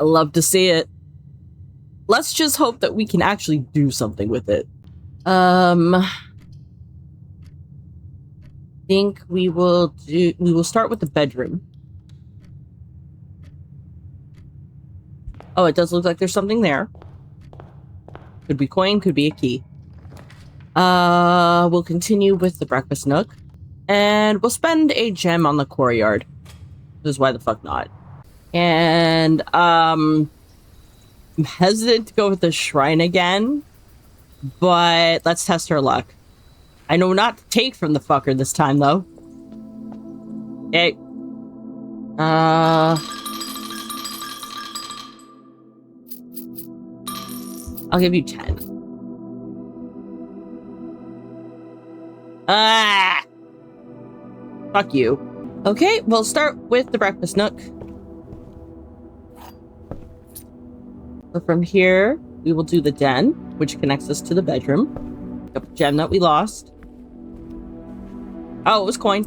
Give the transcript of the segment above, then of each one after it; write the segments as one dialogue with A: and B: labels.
A: I love to see it. Let's just hope that we can actually do something with it. Think we will start with the bedroom. Oh, it does look like there's something there. Could be coin, could be a key. We'll continue with the breakfast nook. And we'll spend a gem on the courtyard. Because why the fuck not? And, I'm hesitant to go with the shrine again. But let's test our luck. I know not to take from the fucker this time, though. Okay. I'll give you 10. Ah! Fuck you. Okay, we'll start with the breakfast nook. So from here, we will do the den, which connects us to the bedroom. Pick up the gem that we lost. Oh, it was coin.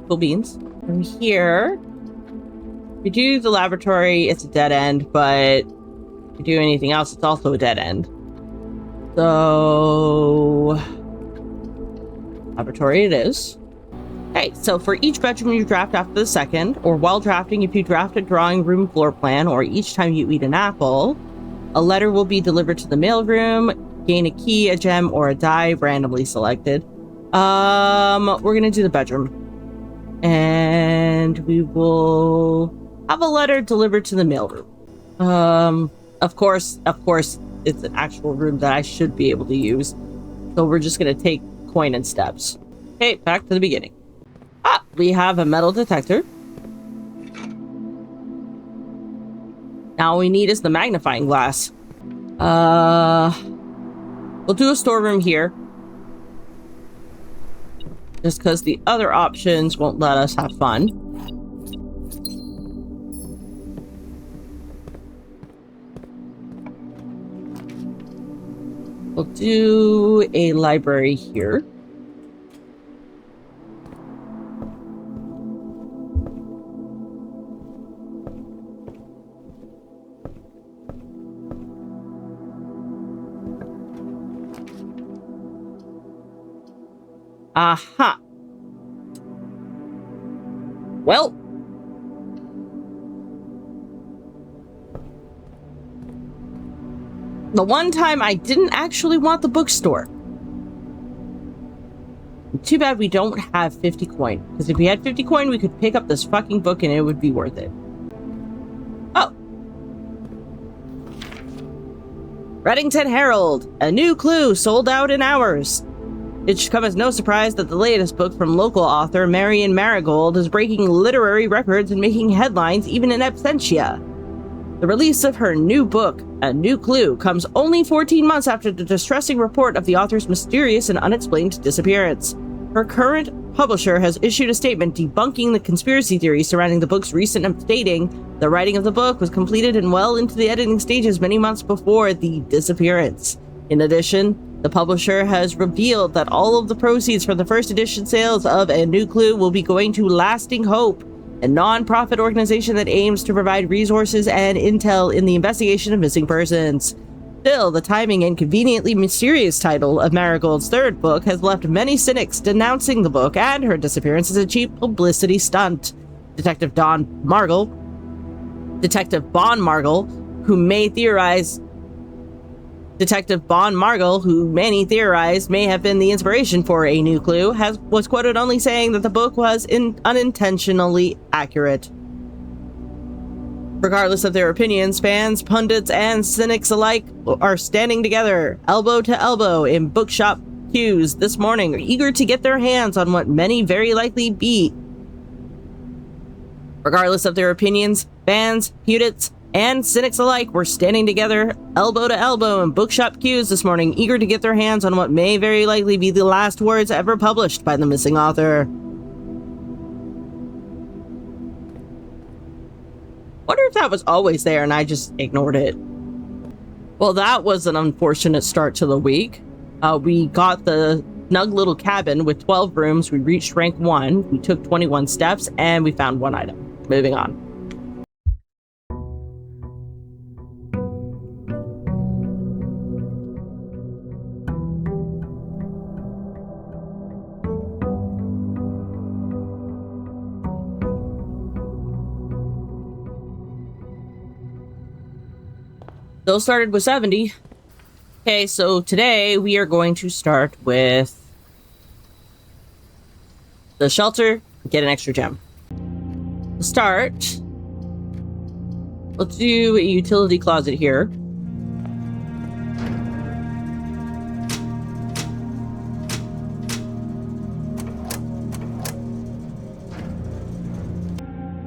A: Cool beans. From here, if you do the laboratory, it's a dead end, but if you do anything else, it's also a dead end. So, laboratory it is. Okay, so for each bedroom you draft after the second, or while drafting, if you draft a drawing room floor plan, or each time you eat an apple, a letter will be delivered to the mailroom, gain a key, a gem, or a die, randomly selected. We're gonna do the bedroom. And we will have a letter delivered to the mailroom. Of course, it's an actual room that I should be able to use. So we're just gonna take coin and steps. Okay, back to the beginning. We have a metal detector. Now all we need is the magnifying glass. We'll do a storeroom here. Just because the other options won't let us have fun. We'll do a library here. Aha. Well. The one time I didn't actually want the bookstore. Too bad we don't have 50 coin. Because if we had 50 coin, we could pick up this fucking book and it would be worth it. Oh. Reddington Herald. A new clue sold out in hours. It should come as no surprise that the latest book from local author Marion Marigold is breaking literary records and making headlines even in absentia. The release of her new book, A New Clue, comes only 14 months after the distressing report of the author's mysterious and unexplained disappearance. Her current publisher has issued a statement debunking the conspiracy theories surrounding the book's recent stating the writing of the book was completed and well into the editing stages many months before the disappearance. In addition, the publisher has revealed that all of the proceeds from the first edition sales of A New Clue will be going to Lasting Hope, a non-profit organization that aims to provide resources and intel in the investigation of missing persons. Still, the timing and conveniently mysterious title of Marigold's third book has left many cynics denouncing the book and her disappearance as a cheap publicity stunt. Detective Bon Margle, who many theorize may have been the inspiration for A New Clue, was quoted only saying that the book was unintentionally accurate. Regardless of their opinions, fans, pundits, and cynics alike are standing together, elbow to elbow, in bookshop queues this morning, eager to get their hands on what many very likely be. Regardless of their opinions, fans, pundits, and cynics alike were standing together, elbow to elbow, in bookshop queues this morning, eager to get their hands on what may very likely be the last words ever published by the missing author. Wonder if that was always there and I just ignored it. Well, that was an unfortunate start to the week. We got the snug little cabin with 12 rooms. We reached rank 1. We took 21 steps and we found one item. Moving on. Those started with 70. Okay, so today we are going to start with the shelter, get an extra gem. To start, we'll do a utility closet here.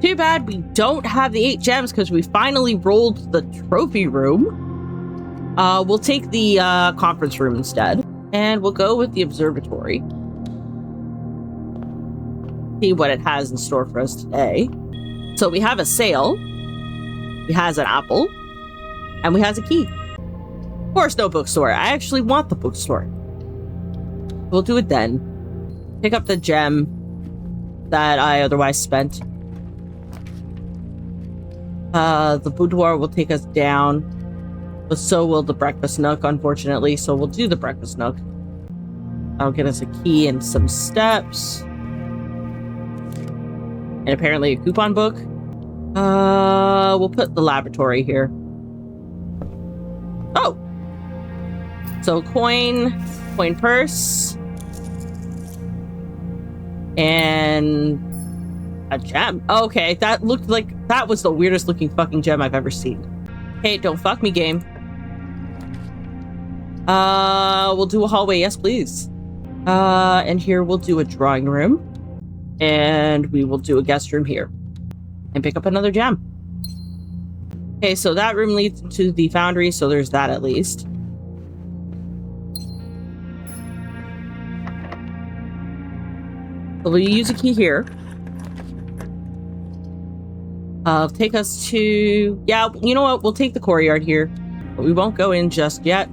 A: Too bad we don't have the 8 gems because we finally rolled the trophy room. We'll take the conference room instead. And we'll go with the observatory. See what it has in store for us today. So we have a sail. We has an apple. And we has a key. Of course, no bookstore. I actually want the bookstore. We'll do it then. Pick up the gem that I otherwise spent. The boudoir will take us down, but so will the breakfast nook, unfortunately, so we'll do the breakfast nook. That'll get us a key and some steps. And apparently a coupon book. We'll put the laboratory here. Oh! So coin purse, and a gem. Oh, okay, that looked like that was the weirdest looking fucking gem I've ever seen. Hey, don't fuck me, game. We'll do a hallway, yes, please. And here we'll do a drawing room. And we will do a guest room here. And pick up another gem. Okay, so that room leads to the foundry, so there's that at least. So we'll use a key here. Take us to... Yeah, you know what? We'll take the courtyard here. But we won't go in just yet.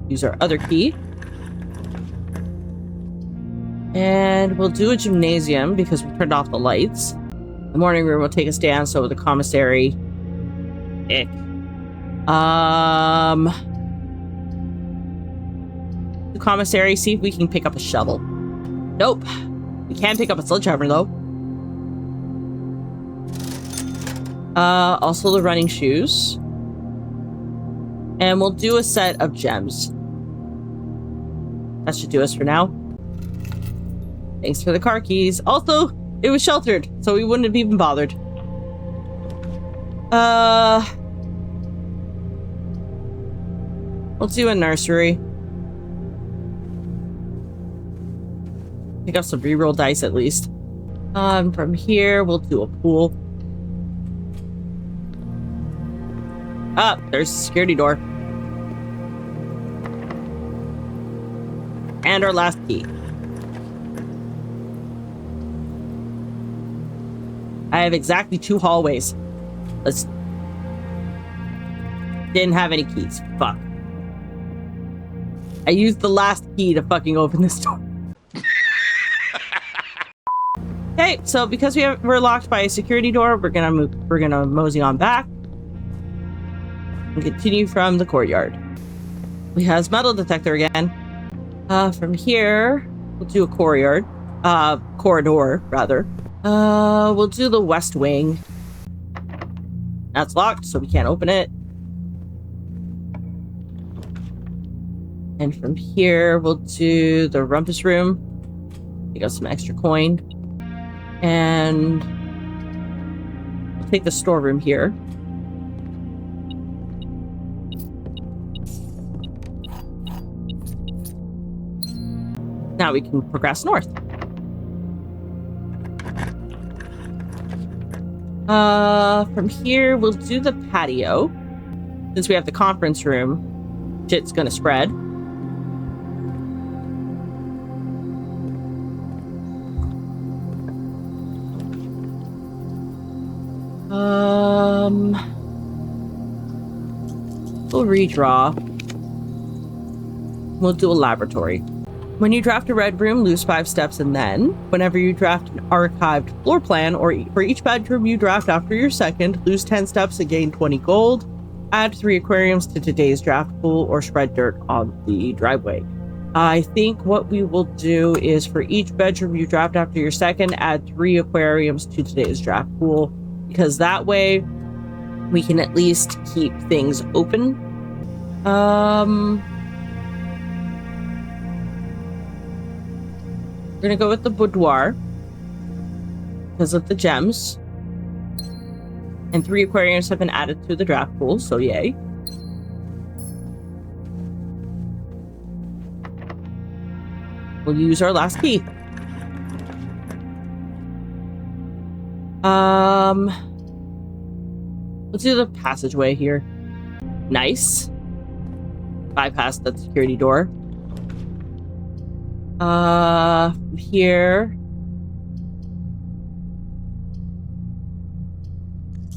A: Use our other key. And we'll do a gymnasium because we turned off the lights. The morning room will take us down, so the commissary... Ick. The commissary, see if we can pick up a shovel. Nope. We can pick up a sledgehammer, though. Also the running shoes. And we'll do a set of gems. That should do us for now. Thanks for the car keys. Also, it was sheltered, so we wouldn't have even bothered. We'll do a nursery. Pick up some reroll dice at least. From here, we'll do a pool. Ah, there's the security door. And our last key. I have exactly 2 hallways. Didn't have any keys. Fuck. I used the last key to fucking open this door. Okay, so because we're locked by a security door, we're gonna mosey on back and continue from the courtyard. We have metal detector again. From here, we'll do a corridor rather. We'll do the west wing. That's locked, so we can't open it. And from here, we'll do the rumpus room. Pick up some extra coin. And we'll take the storeroom here. Now we can progress north. From here, we'll do the patio. Since we have the conference room, shit's gonna spread. We'll redraw. We'll do a laboratory. When you draft a red room, lose 5 steps, and then, whenever you draft an archived floor plan, or for each bedroom you draft after your second, lose 10 steps and gain 20 gold. Add 3 aquariums to today's draft pool, or spread dirt on the driveway. I think what we will do is for each bedroom you draft after your second, add 3 aquariums to today's draft pool, because that way we can at least keep things open. We're gonna go with the boudoir because of the gems. And 3 aquariums have been added to the draft pool, so yay. We'll use our last key. Let's do the passageway here. Nice. Bypass that security door. Here.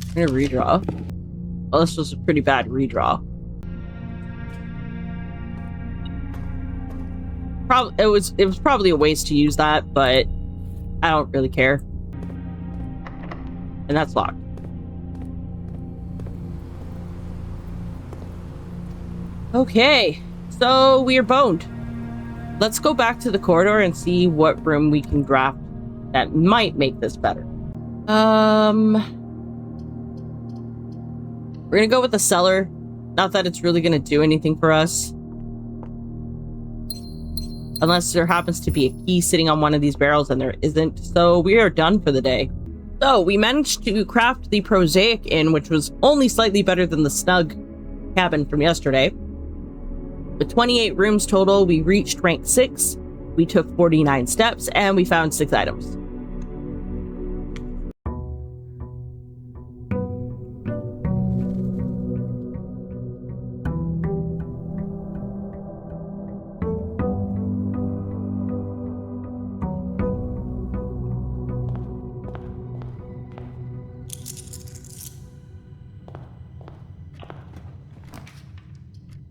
A: I'm gonna redraw. Well, this was a pretty bad redraw. It was probably a waste to use that, but I don't really care. And that's locked. Okay, so we are boned. Let's go back to the corridor and see what room we can draft that might make this better. We're gonna go with the cellar. Not that it's really gonna do anything for us. Unless there happens to be a key sitting on one of these barrels, and there isn't. So we are done for the day. So we managed to craft the prosaic inn, which was only slightly better than the snug cabin from yesterday. With 28 rooms total, we reached rank 6. We took 49 steps, and we found 6 items.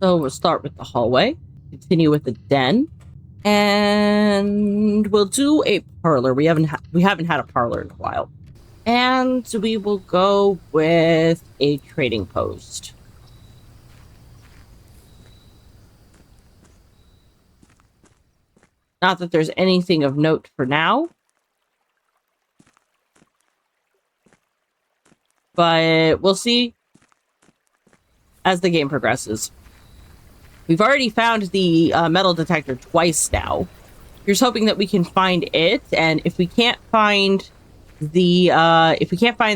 A: So we'll start with the hallway, continue with the den, and we'll do a parlor. We haven't had a parlor in a while. And we will go with a trading post. Not that there's anything of note for now. But we'll see as the game progresses. We've already found the metal detector twice now. Here's hoping that we can find it, and if we can't find the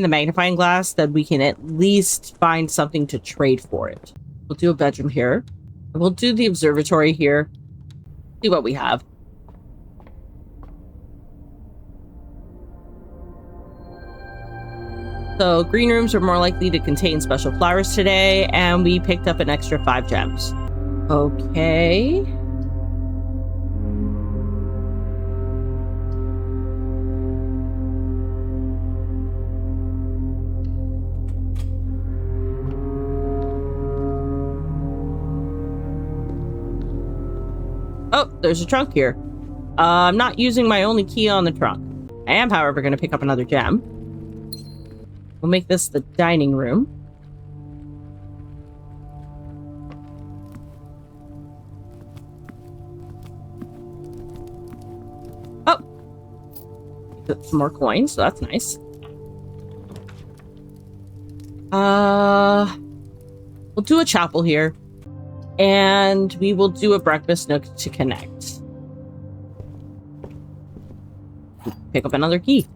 A: magnifying glass, then we can at least find something to trade for it. We'll do a bedroom here. We'll do the observatory here. See what we have. So green rooms are more likely to contain special flowers today, and we picked up an extra 5 gems. Okay. Oh, there's a trunk here. I'm not using my only key on the trunk. I am, however, going to pick up another gem. We'll make this the dining room. Get some more coins, so that's nice. We'll do a chapel here. And we will do a breakfast nook to connect. Pick up another key.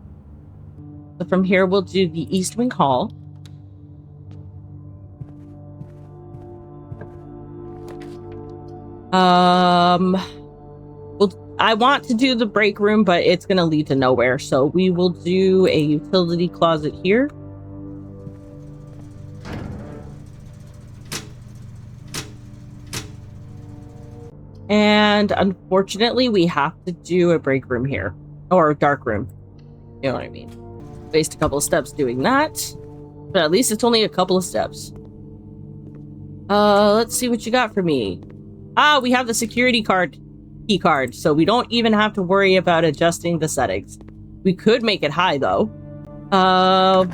A: So from here, we'll do the East Wing Hall. I want to do the break room, but it's going to lead to nowhere. So we will do a utility closet here. And unfortunately, we have to do a break room here. Or a dark room. You know what I mean. Waste a couple of steps doing that. But at least it's only a couple of steps. Let's see what you got for me. Ah, we have the security key card, so we don't even have to worry about adjusting the settings. We could make it high, though.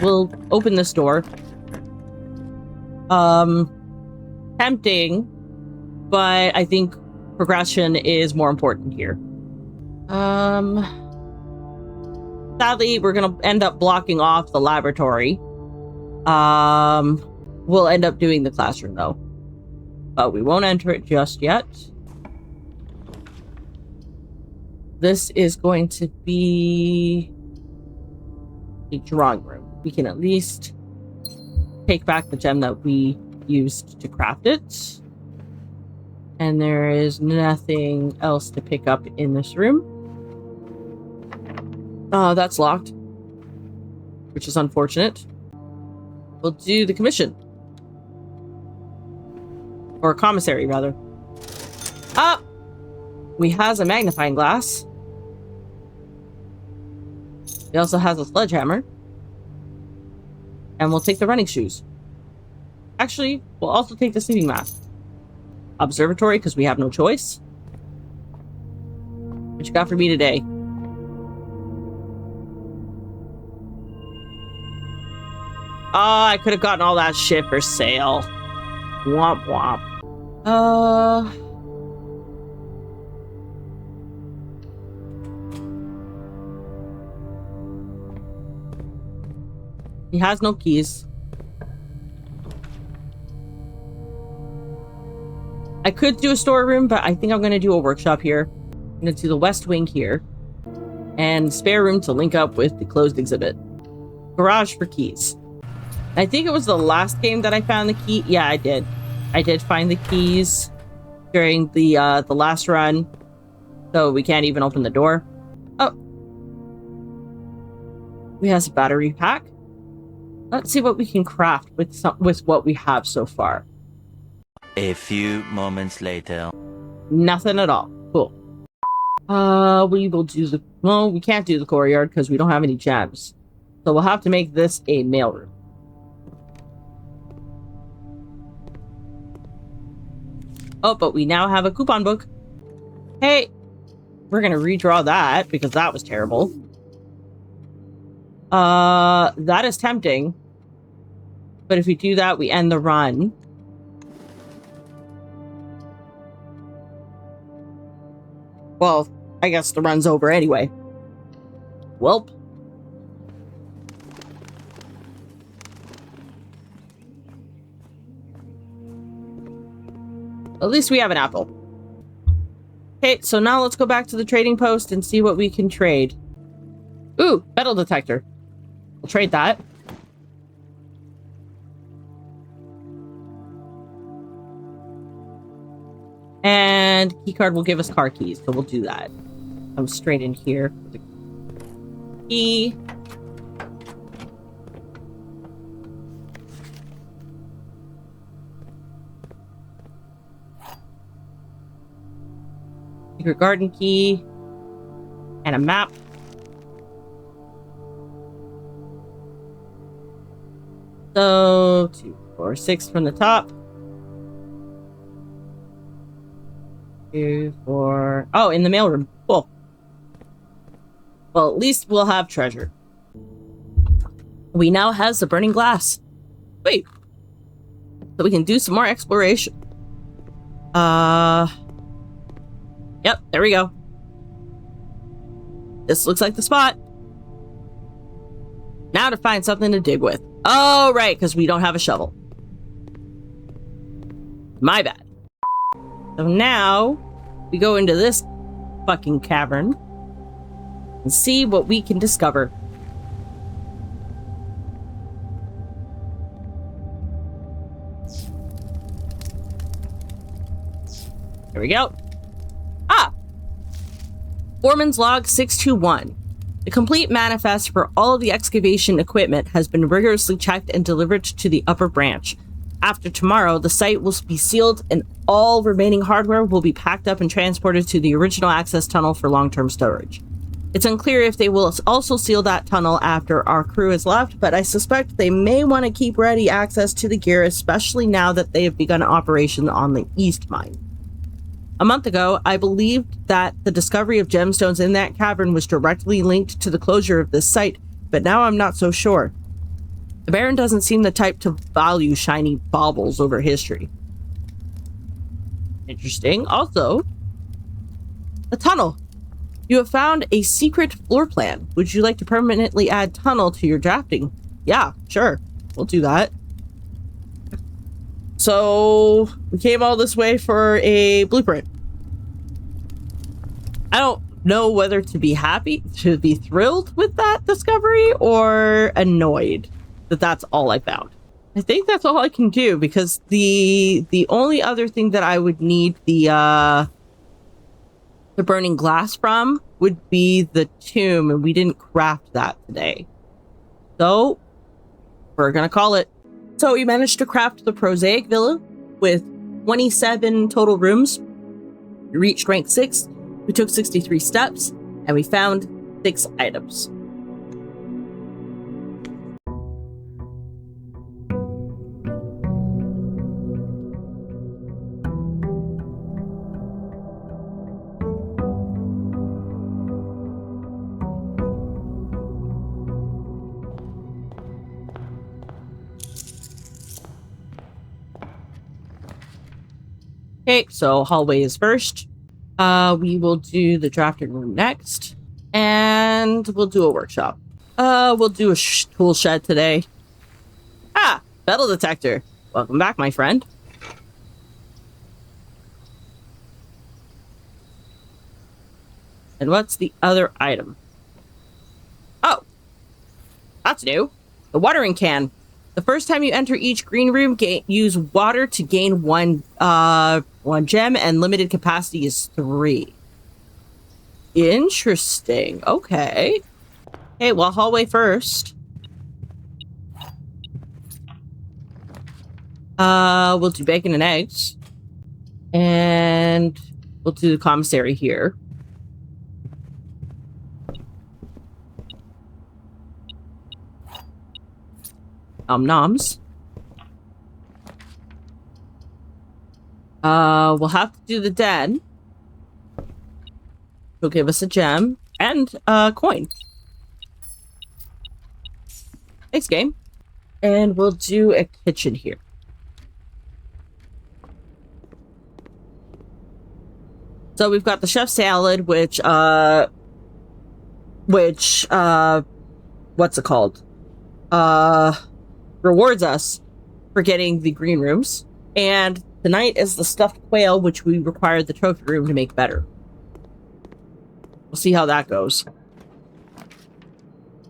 A: We'll open this door. Tempting, but I think progression is more important here. Sadly, we're gonna end up blocking off the laboratory. We'll end up doing the classroom though, but we won't enter it just yet. This is going to be a drawing room. We can at least take back the gem that we used to craft it. And there is nothing else to pick up in this room. Oh, that's locked, which is unfortunate. We'll do the commission. Or commissary, rather. Ah! We has a magnifying glass. He also has a sledgehammer. And we'll take the running shoes. Actually, we'll also take the sleeping mask. Observatory, because we have no choice. What you got for me today? Oh, I could have gotten all that shit for sale. Womp womp. He has no keys. I could do a storeroom, but I think I'm going to do a workshop here. I'm going to do the west wing here. And spare room to link up with the closed exhibit. Garage for keys. I think it was the last game that I found the key. Yeah, I did. I did find the keys during the last run. So we can't even open the door. Oh. We have a battery pack. Let's see what we can craft with what we have so far.
B: A few moments later.
A: Nothing at all. Cool. We will do the... Well, we can't do the courtyard because we don't have any gems. So we'll have to make this a mailroom. Oh, but we now have a coupon book. Hey, we're going to redraw that because that was terrible. That is tempting. But if we do that, we end the run. Well, I guess the run's over anyway. Welp. At least we have an apple. Okay, so now let's go back to the trading post and see what we can trade. Ooh, metal detector. We'll trade that. And keycard will give us car keys, so we'll do that. Come straight in here. Key. Secret garden key. And a map. So, 2, 4, 6 from the top. 2, 4... Oh, in the mailroom. Cool. Well, at least we'll have treasure. We now have the burning glass. Wait. So we can do some more exploration. Yep, there we go. This looks like the spot. Now to find something to dig with. Oh, right, because we don't have a shovel. My bad. So now, we go into this fucking cavern and see what we can discover. There we go. Ah! Foreman's Log 621. The complete manifest for all of the excavation equipment has been rigorously checked and delivered to the upper branch. After tomorrow, the site will be sealed and all remaining hardware will be packed up and transported to the original access tunnel for long-term storage. It's unclear if they will also seal that tunnel after our crew has left, but I suspect they may want to keep ready access to the gear, especially now that they have begun operation on the East Mine. A month ago, I believed that the discovery of gemstones in that cavern was directly linked to the closure of this site, but now I'm not so sure. The Baron doesn't seem the type to value shiny baubles over history. Interesting. Also, a tunnel. You have found a secret floor plan. Would you like to permanently add tunnel to your drafting? Yeah, sure. we'll do that. So we came all this way for a blueprint. I don't know whether to be happy, to be thrilled with that discovery, or annoyed that that's all I found. I think that's all I can do, because the only other thing that I would need the burning glass from would be the tomb, and we didn't craft that today. So we're gonna call it. So we managed to craft the prosaic villa with 27 total rooms. We reached rank 6. We took 63 steps, and we found 6 items. Okay, so hallway is first. We will do the drafting room next, and we'll do a workshop. We'll do a tool shed today. Ah, metal detector. Welcome back, my friend. And what's the other item? Oh, that's new. The watering can. The first time you enter each green room, use water to gain one gem, and limited capacity is 3. Interesting. Okay. Hey, well, hallway first. We'll do bacon and eggs. And we'll do the commissary here. Noms. We'll have to do the den. He'll give us a gem and a coin. Thanks, game. And we'll do a kitchen here. So we've got the chef salad, which what's it called? Rewards us for getting the green rooms. And tonight is the stuffed quail, which we required the trophy room to make better. We'll see how that goes.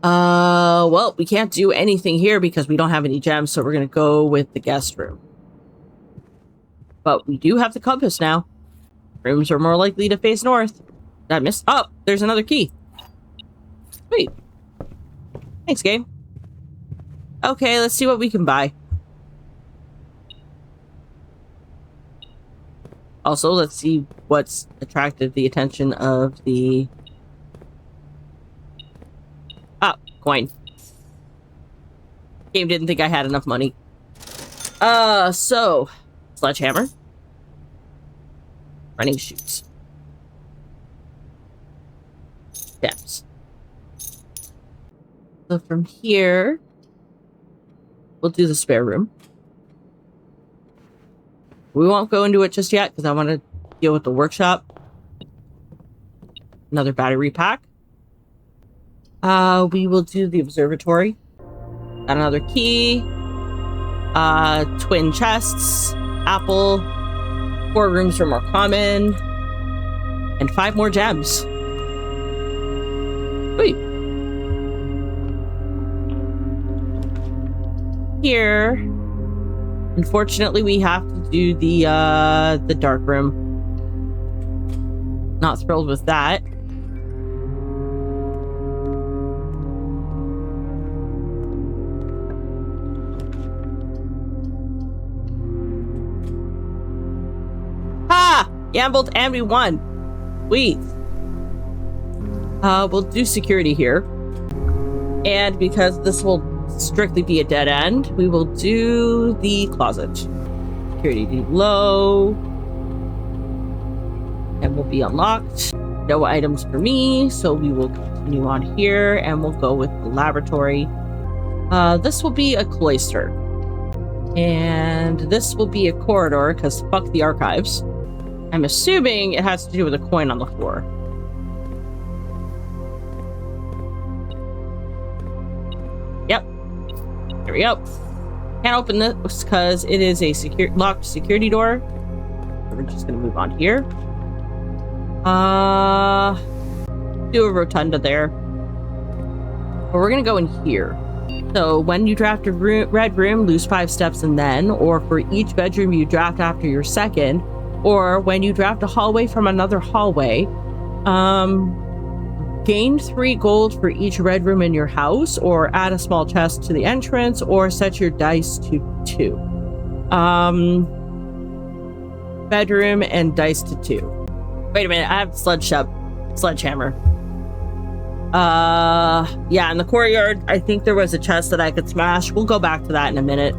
A: Well, we can't do anything here because we don't have any gems, so we're gonna go with the guest room. But we do have the compass now. Rooms are more likely to face north. Did I miss? Oh, there's another key. Sweet. Thanks, game. Okay, let's see what we can buy. Also, let's see what's attracted the attention of the... Ah, coin. Game didn't think I had enough money. So... Sledgehammer. Running shoes. Steps. So from here... We'll do the spare room. We won't go into it just yet because I want to deal with the workshop. Another battery pack. We will do the observatory. Got another key. Twin chests. Apple. 4 rooms are more common. And 5 more gems. Sweet. Here, unfortunately, we have to do the dark room. Not thrilled with that. Ha! Gambled and we won. Sweet. We'll do security here. And because this will strictly be a dead end, we will do the closet. Security low. And will be unlocked. No items for me, so we will continue on here and we'll go with the laboratory. This will be a cloister. And this will be a corridor, because fuck the archives. I'm assuming it has to do with a coin on the floor. Yep. Here we go. Can't open this because it is a locked security door. So we're just gonna move on here. Do a rotunda there. But we're gonna go in here. So when you draft a red room, lose 5 steps and then, or for each bedroom you draft after your second, or when you draft a hallway from another hallway, gain 3 gold for each red room in your house, or add a small chest to the entrance, or set your dice to 2. Bedroom and dice to 2. Wait a minute, I have sledgehammer. Yeah, in the courtyard, I think there was a chest that I could smash. We'll go back to that in a minute.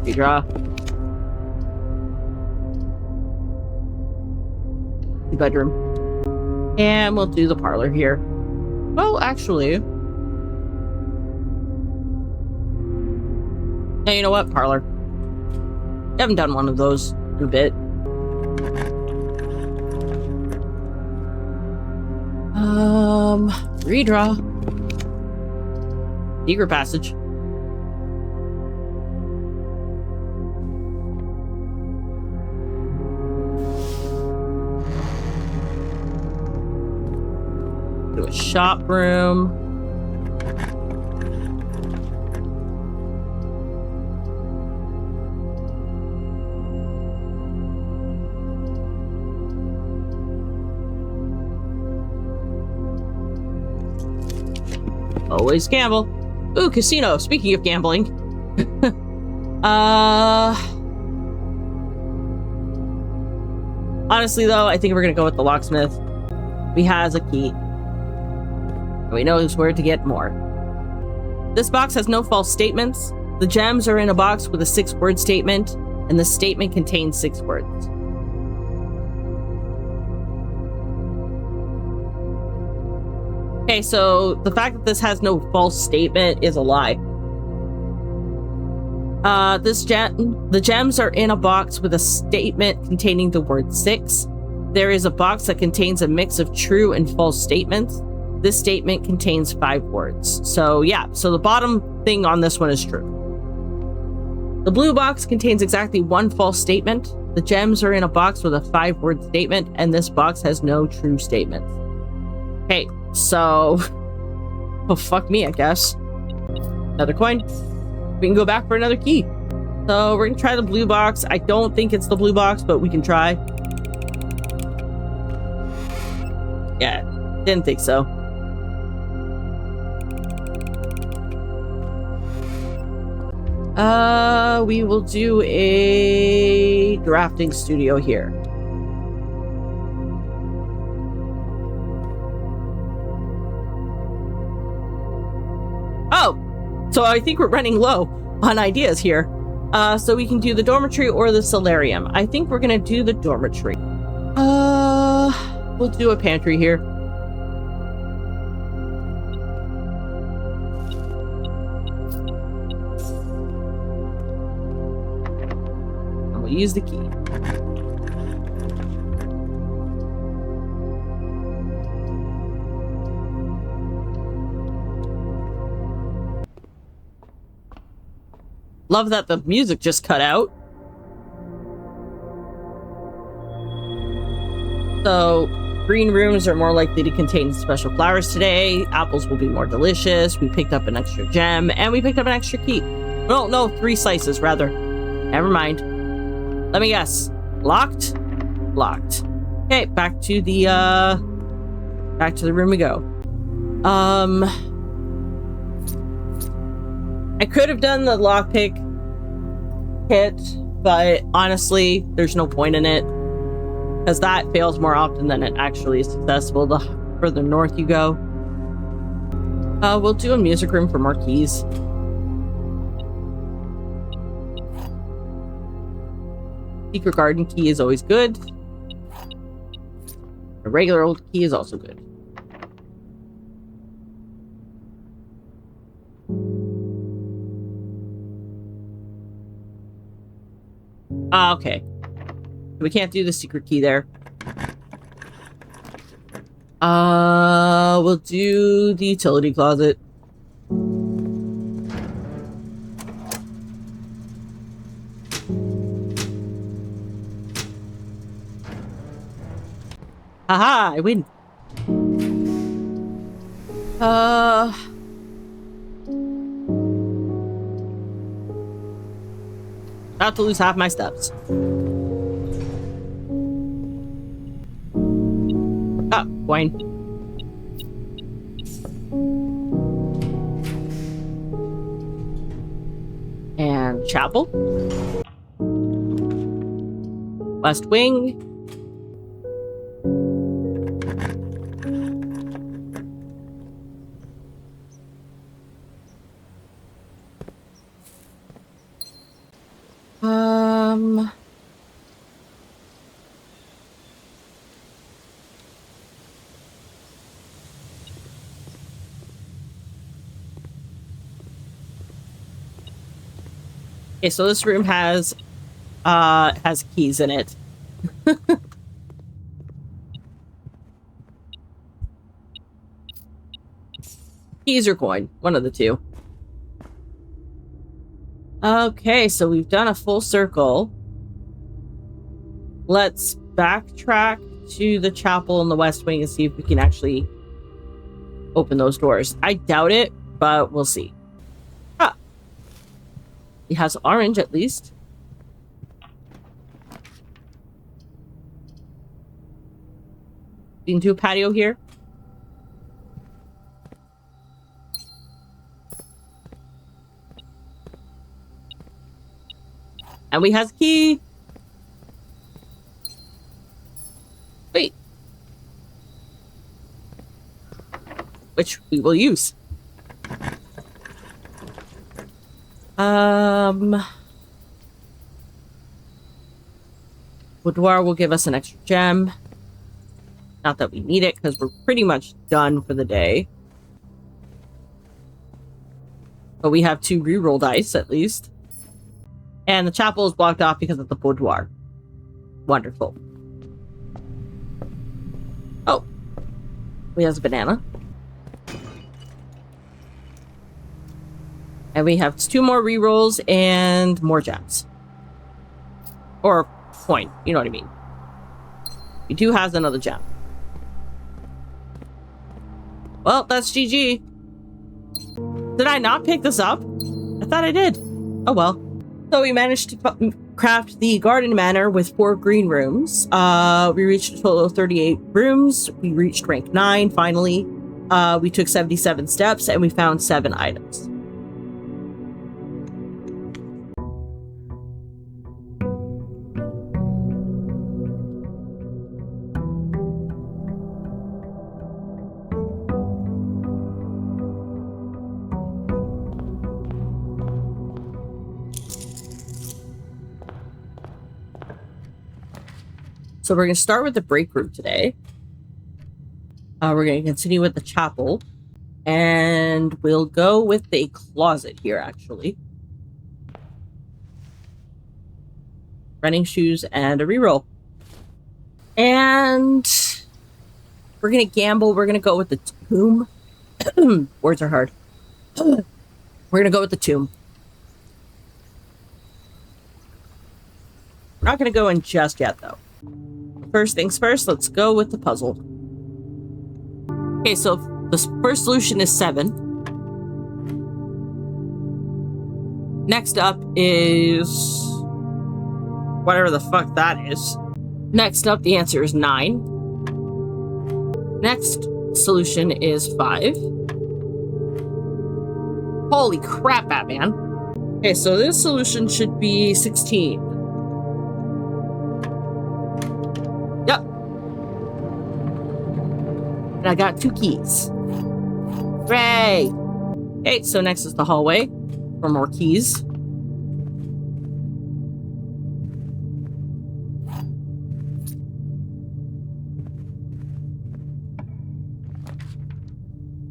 A: Redraw. The bedroom. And we'll do the parlor here. Well, actually... Now, you know what? Parlor. I haven't done one of those in a bit. Redraw. Secret passage. Do a shop room. Always gamble. Ooh, casino. Speaking of gambling. Honestly, though, I think we're gonna go with the locksmith. He has a key. And we know where to get more. This box has no false statements. The gems are in a box with a 6-word statement, and the statement contains 6 words. Okay, so the fact that this has no false statement is a lie. The gems are in a box with a statement containing the word 6. There is a box that contains a mix of true and false statements. This statement contains 5 words. So yeah, so the bottom thing on this one is true. The blue box contains exactly 1 false statement. The gems are in a box with a 5-word statement, and this box has no true statements. Okay. So, oh, fuck me, I guess. Another coin. We can go back for another key. So we're gonna try the blue box. I don't think it's the blue box, but we can try. Yeah, didn't think so. We will do a drafting studio here. Oh, so I think we're running low on ideas here. So we can do the dormitory or the solarium. I think we're gonna do the dormitory. We'll do a pantry here. And we'll use the key. Love that the music just cut out. So, green rooms are more likely to contain special flowers today. Apples will be more delicious. We picked up an extra gem, and we picked up an extra key. No, 3 slices, rather. Never mind. Let me guess. Locked? Locked. Okay, back to the room we go. I could have done the lockpick kit, but honestly, there's no point in it. Because that fails more often than it actually is successful the further north you go. We'll do a music room for more keys. Secret garden key is always good. A regular old key is also good. Okay. We can't do the secret key there. We'll do the utility closet. Haha, I win. About to lose half my steps. Oh, wine. And chapel. West wing. Okay, so this room has keys in it. Keys or coin, one of the two. Okay, so we've done a full circle. Let's backtrack to the chapel in the west wing and see if we can actually open those doors. I doubt it, but we'll see. Ah, it has orange at least. Into a patio here. And we have a key. Wait. Which we will use. Boudoir will give us an extra gem. Not that we need it, because we're pretty much done for the day. But we have 2 reroll dice, at least. And the chapel is blocked off because of the boudoir. Wonderful. Oh. We have a banana. And we have 2 more rerolls and more gems. Or coin, you know what I mean. We do have another gem. Well, that's GG. Did I not pick this up? I thought I did. Oh well. So we managed to craft the garden manor with 4 green rooms. We reached a total of 38 rooms. We reached rank 9 finally. We took 77 steps and we found 7 items. So we're going to start with the break room today. We're going to continue with the chapel. And we'll go with a closet here, actually. Running shoes and a reroll. And we're going to gamble. We're going to go with the tomb. Words are hard. We're going to go with the tomb. We're not going to go in just yet, though. First things first, let's go with the puzzle. Okay, so the first solution is 7. Next up is... whatever the fuck that is. Next up, the answer is 9. Next solution is 5. Holy crap, Batman. Okay, so this solution should be 16. Yep. And I got 2 keys. Hooray! Okay, so next is the hallway for more keys.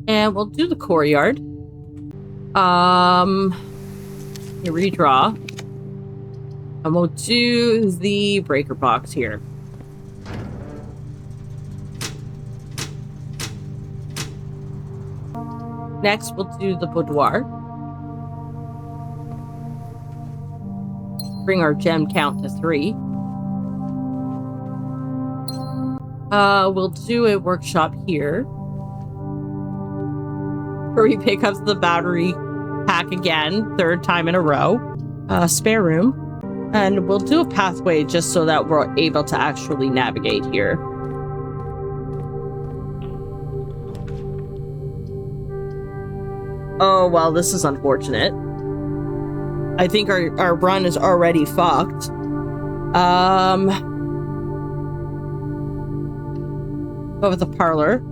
A: And we'll do the courtyard. You redraw. And we'll do the breaker box here. Next, we'll do the boudoir. Bring our gem count to 3. We'll do a workshop here, where we pick up the battery pack again, 3rd time in a row. Spare room. And we'll do a pathway just so that we're able to actually navigate here. Oh, well, this is unfortunate. I think our run is already fucked. Go with the parlor.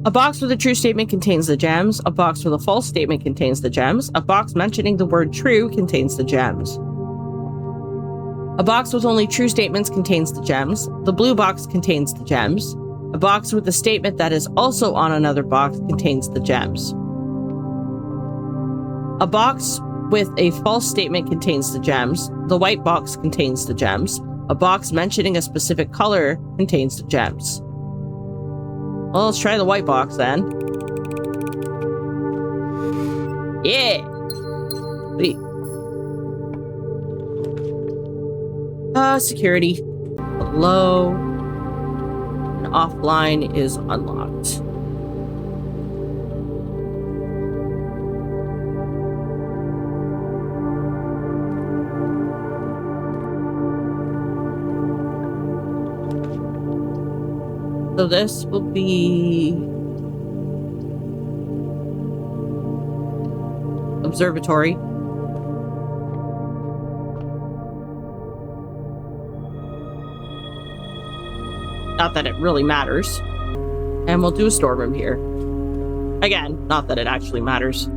A: A box with a true statement contains the gems. A box with a false statement contains the gems. A box mentioning the word true contains the gems. A box with only true statements contains the gems. The blue box contains the gems. A box with a statement that is also on another box contains the gems. A box with a false statement contains the gems. The white box contains the gems. A box mentioning a specific color contains the gems. Well, let's try the white box then. Yeah! Sweet. Security. Hello. And offline is unlocked. So this will be observatory. Not that it really matters. And we'll do a storeroom here. Again, not that it actually matters.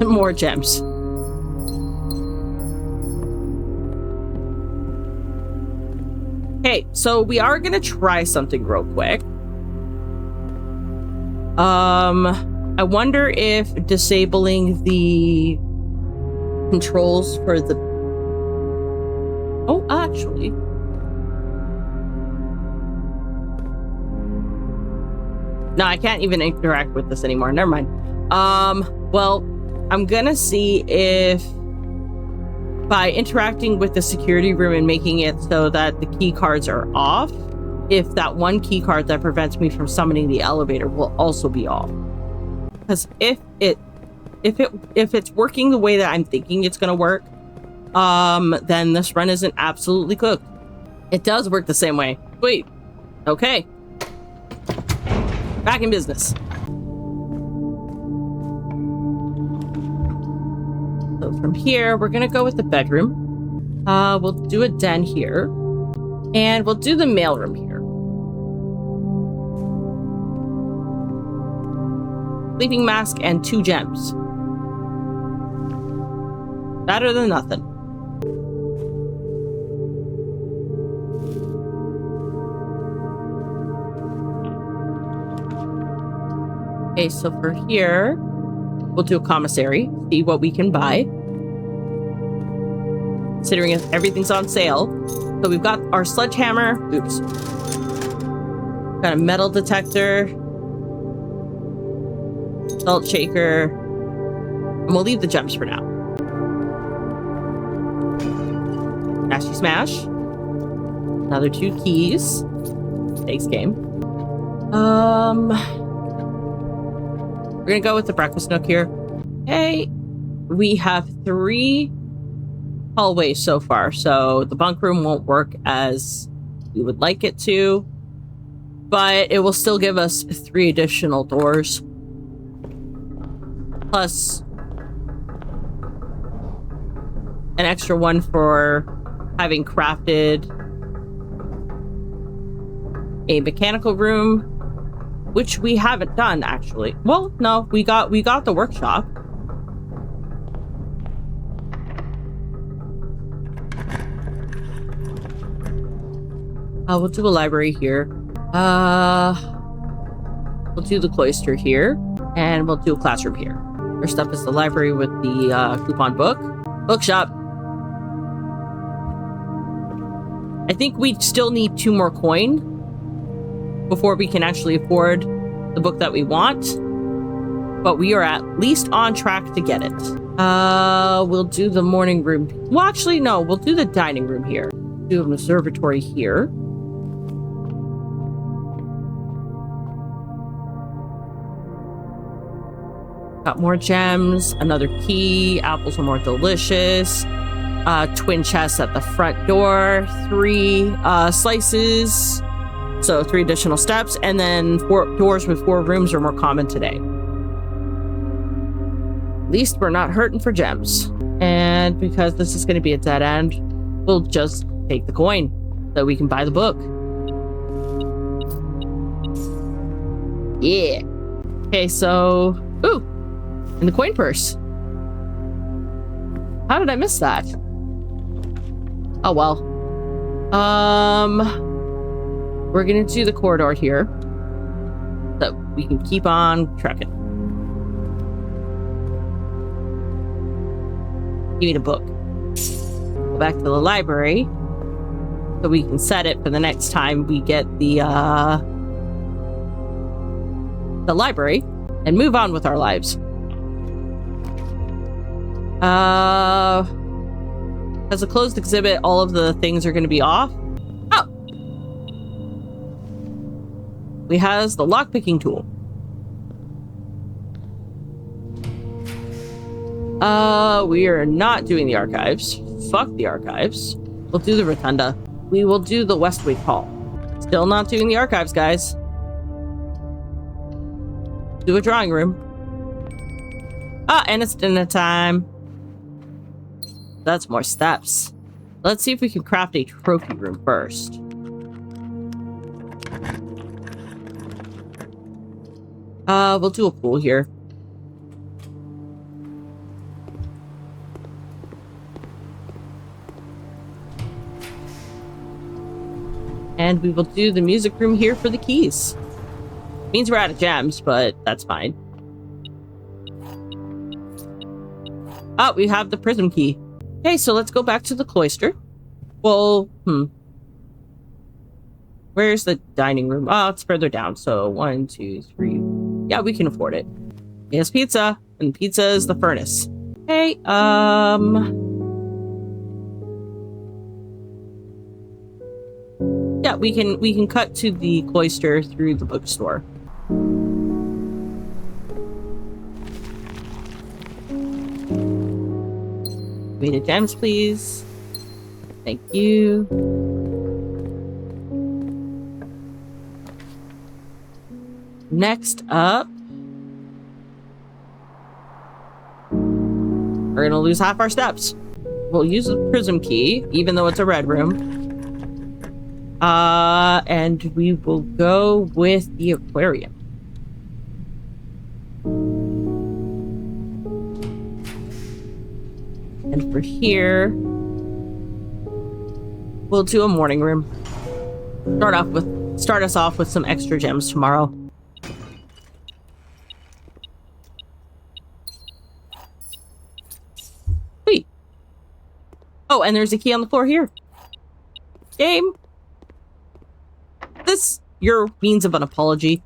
A: More gems. Okay, so we are gonna try something real quick. I wonder if disabling the controls for the... Oh, actually. No, I can't even interact with this anymore. Never mind. Well, I'm gonna see if by interacting with the security room and making it so that the key cards are off, if that one key card that prevents me from summoning the elevator will also be off. Because if it's working the way that I'm thinking it's gonna work, then this run isn't absolutely cooked. It does work the same way. Wait. Okay. Back in business. So from here, we're gonna go with the bedroom. We'll do a den here. And we'll do the mailroom here. Sleeping mask and 2 gems. Better than nothing. Okay, so for here, we'll do a commissary, see what we can buy. Considering if everything's on sale. So we've got our sledgehammer. Oops. Got a metal detector. Salt shaker. And we'll leave the gems for now. Smashy smash. Another 2 keys. Thanks, game. We're gonna go with the breakfast nook here. Okay. We have 3 hallways so far, so the bunk room won't work as we would like it to, but it will still give us 3 additional doors. Plus an extra one for having crafted a mechanical room, which we haven't done actually. Well, no, we got the workshop. We'll do a library here. We'll do the cloister here, and we'll do a classroom here. First up is the library with the coupon book. Bookshop. I think we still need 2 more coin before we can actually afford the book that we want. But we are at least on track to get it. We'll do the morning room. Well, actually, no. We'll do the dining room here. Do an observatory here. Got more gems, another key, apples are more delicious, twin chests at the front door, 3 slices, so 3 additional steps, and then 4 doors with 4 rooms are more common today. At least we're not hurting for gems. And because this is going to be a dead end, we'll just take the coin so we can buy the book. Yeah. Okay, so... Ooh! In the coin purse. How did I miss that? Oh, well. We're gonna do the corridor here. So we can keep on trucking. Give me the book. Go back to the library. So we can set it for the next time we get the library. And move on with our lives. As a closed exhibit, all of the things are going to be off. Oh! We has the lockpicking tool. We are not doing the archives. Fuck the archives. We'll do the rotunda. We will do the Westway Hall. Still not doing the archives, guys. Do a drawing room. Ah, and it's dinner time. That's more steps. Let's see if we can craft a trophy room first. We'll do a pool here. And we will do the music room here for the keys. Means we're out of gems, but that's fine. Oh, we have the prism key. Okay, so let's go back to the cloister. Well, where's the dining room? Oh, it's further down. So 1, 2, 3. Yeah, we can afford it. Yes, pizza. And pizza is the furnace. Okay, yeah, we can cut to the cloister through the bookstore. Give me the gems, please. Thank you. Next up, we're gonna lose half our steps. We'll use the prism key, even though it's a red room. And we will go with the aquarium. And for here, we'll do a morning room. Start us off with some extra gems tomorrow. Sweet. Oh, and there's a key on the floor here. Game. This your means of an apology.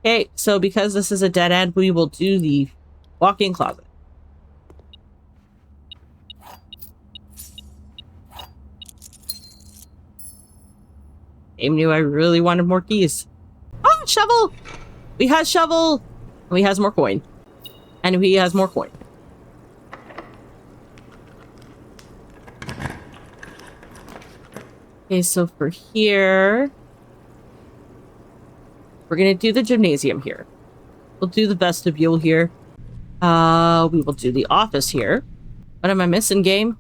A: Okay, so because this is a dead end, we will do the walk-in closet. Aim knew I really wanted more keys. Oh, shovel! We has shovel! And we has more coin. And he has more coin. Okay, so for here... we're gonna do the gymnasium here. We'll do the vestibule here. We will do the office here. What am I missing, game?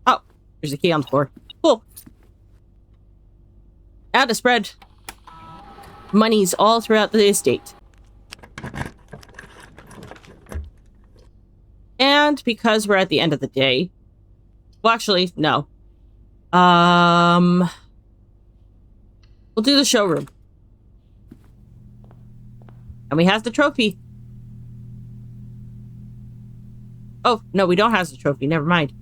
A: Oh, there's a key on the floor. Cool. Add a spread. Monies all throughout the estate. And And because we're at the end of the day... Well, actually, no. We'll do the showroom. And we have the trophy. Oh, no, we don't have the trophy. Never mind.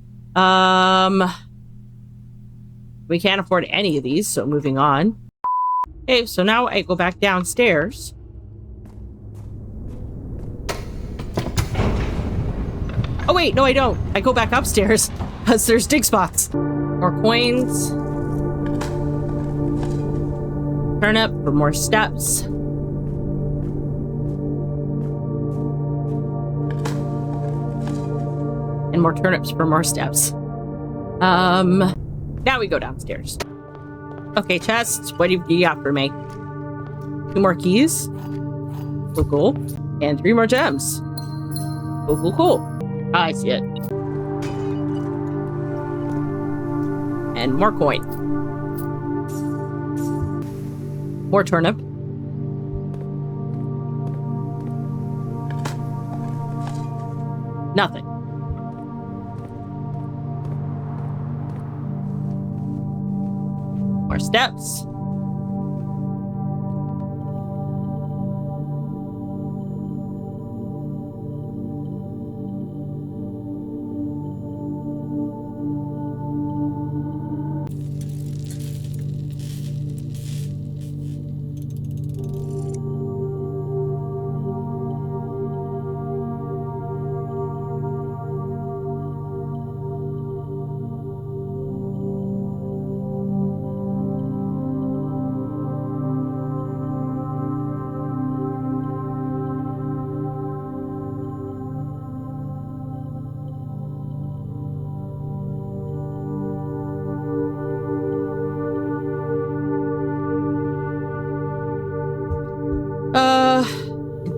A: We can't afford any of these, so moving on. Okay, so now I go back downstairs. Oh, wait, no, I don't. I go back upstairs because there's dig spots. More coins. Turnip for more steps. And more turnips for more steps. Now we go downstairs. Okay, chests. What do you got for me? 2 more keys. Cool, cool. And 3 more gems. Cool, cool, cool. I see it. And more coin. More turnip. Nothing. More steps.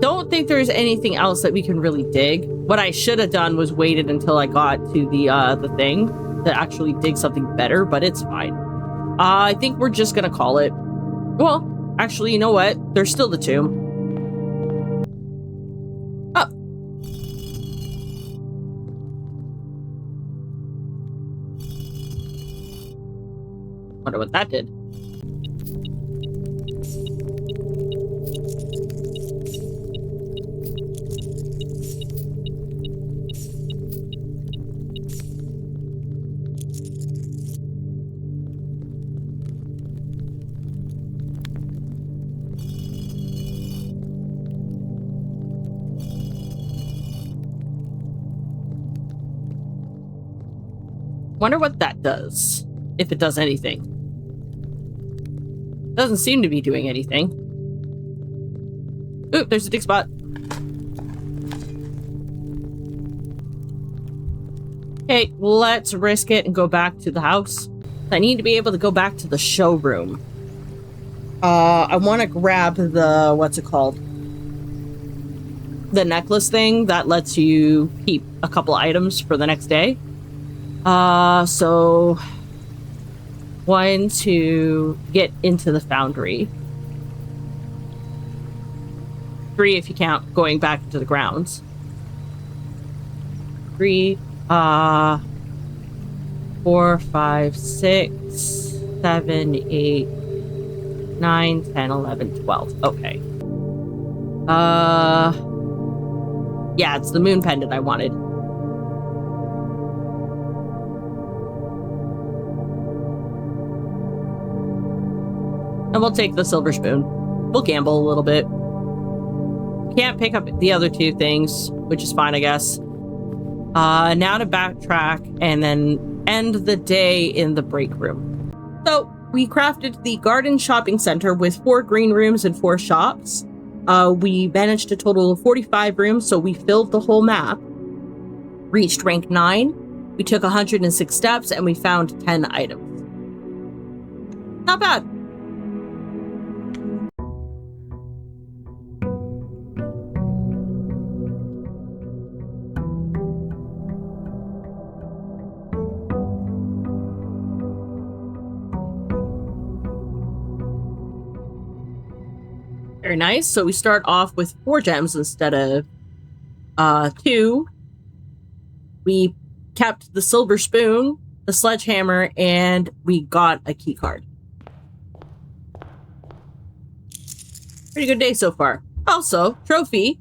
A: Don't think there's anything else that we can really dig. What I should have done was waited until I got to the thing to actually dig something better, but it's fine. I think we're just gonna call it. Well, actually, you know what? There's still the tomb. Oh. Wonder what that did. Wonder what that does, if it does anything. Doesn't seem to be doing anything. Ooh, there's a dig spot. Okay, let's risk it and go back to the house. I need to be able to go back to the showroom. I want to grab the, what's it called? The necklace thing that lets you keep a couple items for the next day. So 1 to get into the foundry. 3 if you count going back to the grounds. 3, 4, 5, 6, 7, 8, 9, 10, 11, 12. Okay. Yeah, it's the moon pendant I wanted. And we'll take the silver spoon. We'll gamble a little bit. Can't pick up the other 2 things, which is fine, I guess. Now to backtrack and then end the day in the break room. So, we crafted the garden shopping center with 4 green rooms and 4 shops. We managed a total of 45 rooms, so we filled the whole map. Reached rank 9. We took 106 steps, and we found 10 items. Not bad. Very nice. So we start off with 4 gems instead of 2. We kept the silver spoon, the sledgehammer, and we got a key card. Pretty good day so far. Also, trophy,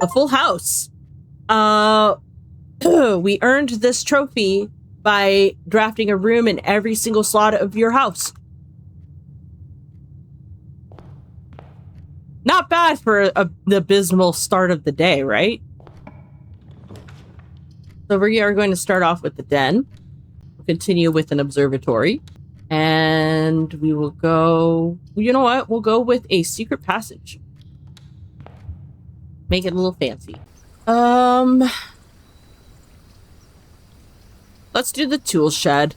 A: a full house. We earned this trophy by drafting a room in every single slot of your house. Not bad for the abysmal start of the day, right? So we are going to start off with the den. We'll continue with an observatory. And we will go... You know what? We'll go with a secret passage. Make it a little fancy. Let's do the tool shed.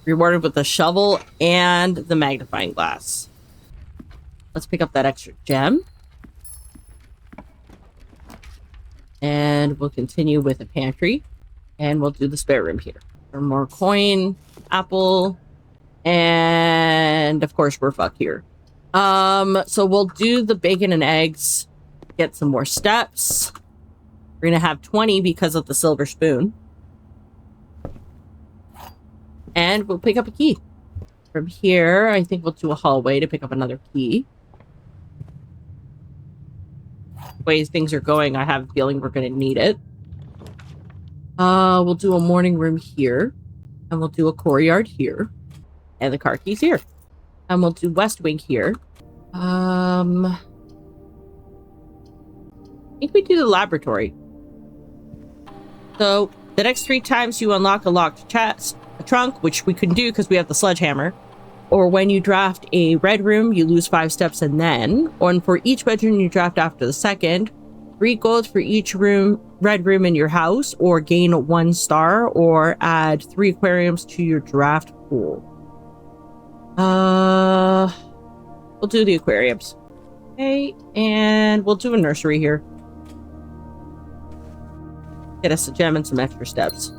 A: Rewarded with a shovel and the magnifying glass. Let's pick up that extra gem. And we'll continue with a pantry. And we'll do the spare room here. For more coin, apple, and of course we're fucked here. So we'll do the bacon and eggs. Get some more steps. We're gonna have 20 because of the silver spoon. And we'll pick up a key. From here, I think we'll do a hallway to pick up another key. The way things are going, I have a feeling we're gonna need it. We'll do a morning room here. And we'll do a courtyard here. And the car keys here. And we'll do west wing here. I think we do the laboratory. So, the next 3 times you unlock a locked chest, a trunk, which we couldn't do because we have the sledgehammer. Or when you draft a red room, you lose 5 steps and then. Or for each bedroom you draft after the second. 3 gold for each red room in your house, or gain 1 star, or add 3 aquariums to your draft pool. We'll do the aquariums. Okay, and we'll do a nursery here. Get us a gem and some extra steps.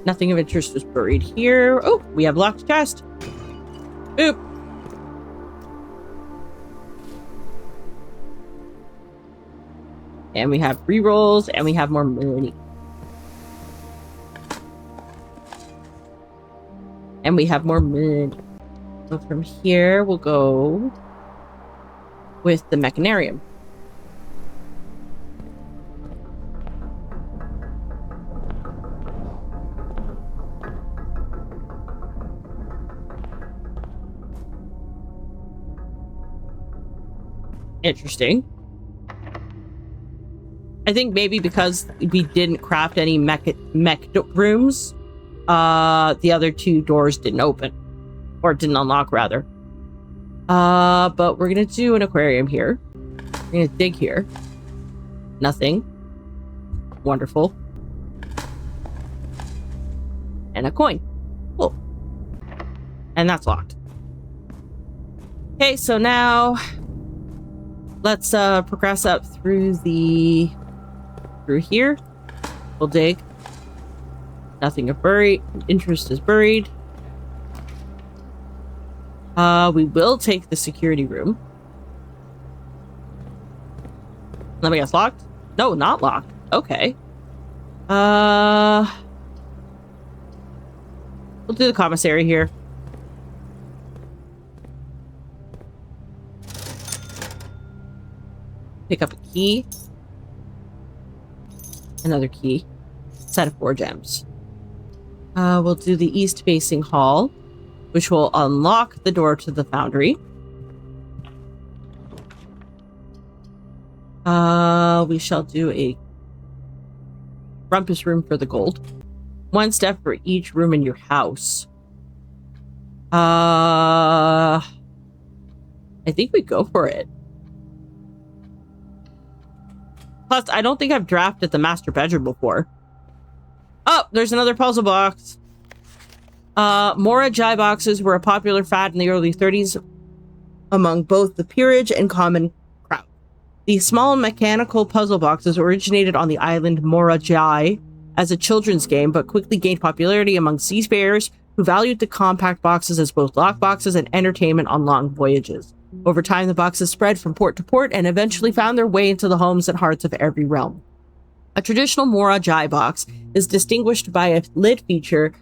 A: Nothing of interest was buried here. Oh, we have locked chest. Boop. And we have rerolls, and we have more money. And we have more money. So from here, we'll go with the mechanarium. Interesting. I think maybe because we didn't craft any mech rooms, the other 2 doors didn't open. Or didn't unlock, rather. But we're gonna do an aquarium here. We're gonna dig here. Nothing. Wonderful. And a coin. Cool. And that's locked. Okay, so now... let's progress up through here. We'll dig. Nothing of buried. Interest is buried. We will take the security room. Let me guess, locked? No, not locked. Okay. We'll do the commissary here. Pick up a key. Another key. Set of 4 gems. We'll do the east-facing hall, which will unlock the door to the foundry. We shall do a rumpus room for the gold. 1 step for each room in your house. I think we go for it. Plus, I don't think I've drafted the master bedroom before. Oh, there's another puzzle box. Mora Jai boxes were a popular fad in the early 30s among both the peerage and common crowd. These small mechanical puzzle boxes originated on the island Mora Jai as a children's game, but quickly gained popularity among seafarers who valued the compact boxes as both lock boxes and entertainment on long voyages. Over time, the boxes spread from port to port and eventually found their way into the homes and hearts of every realm. A traditional Mora Jai box is distinguished by a lid featuring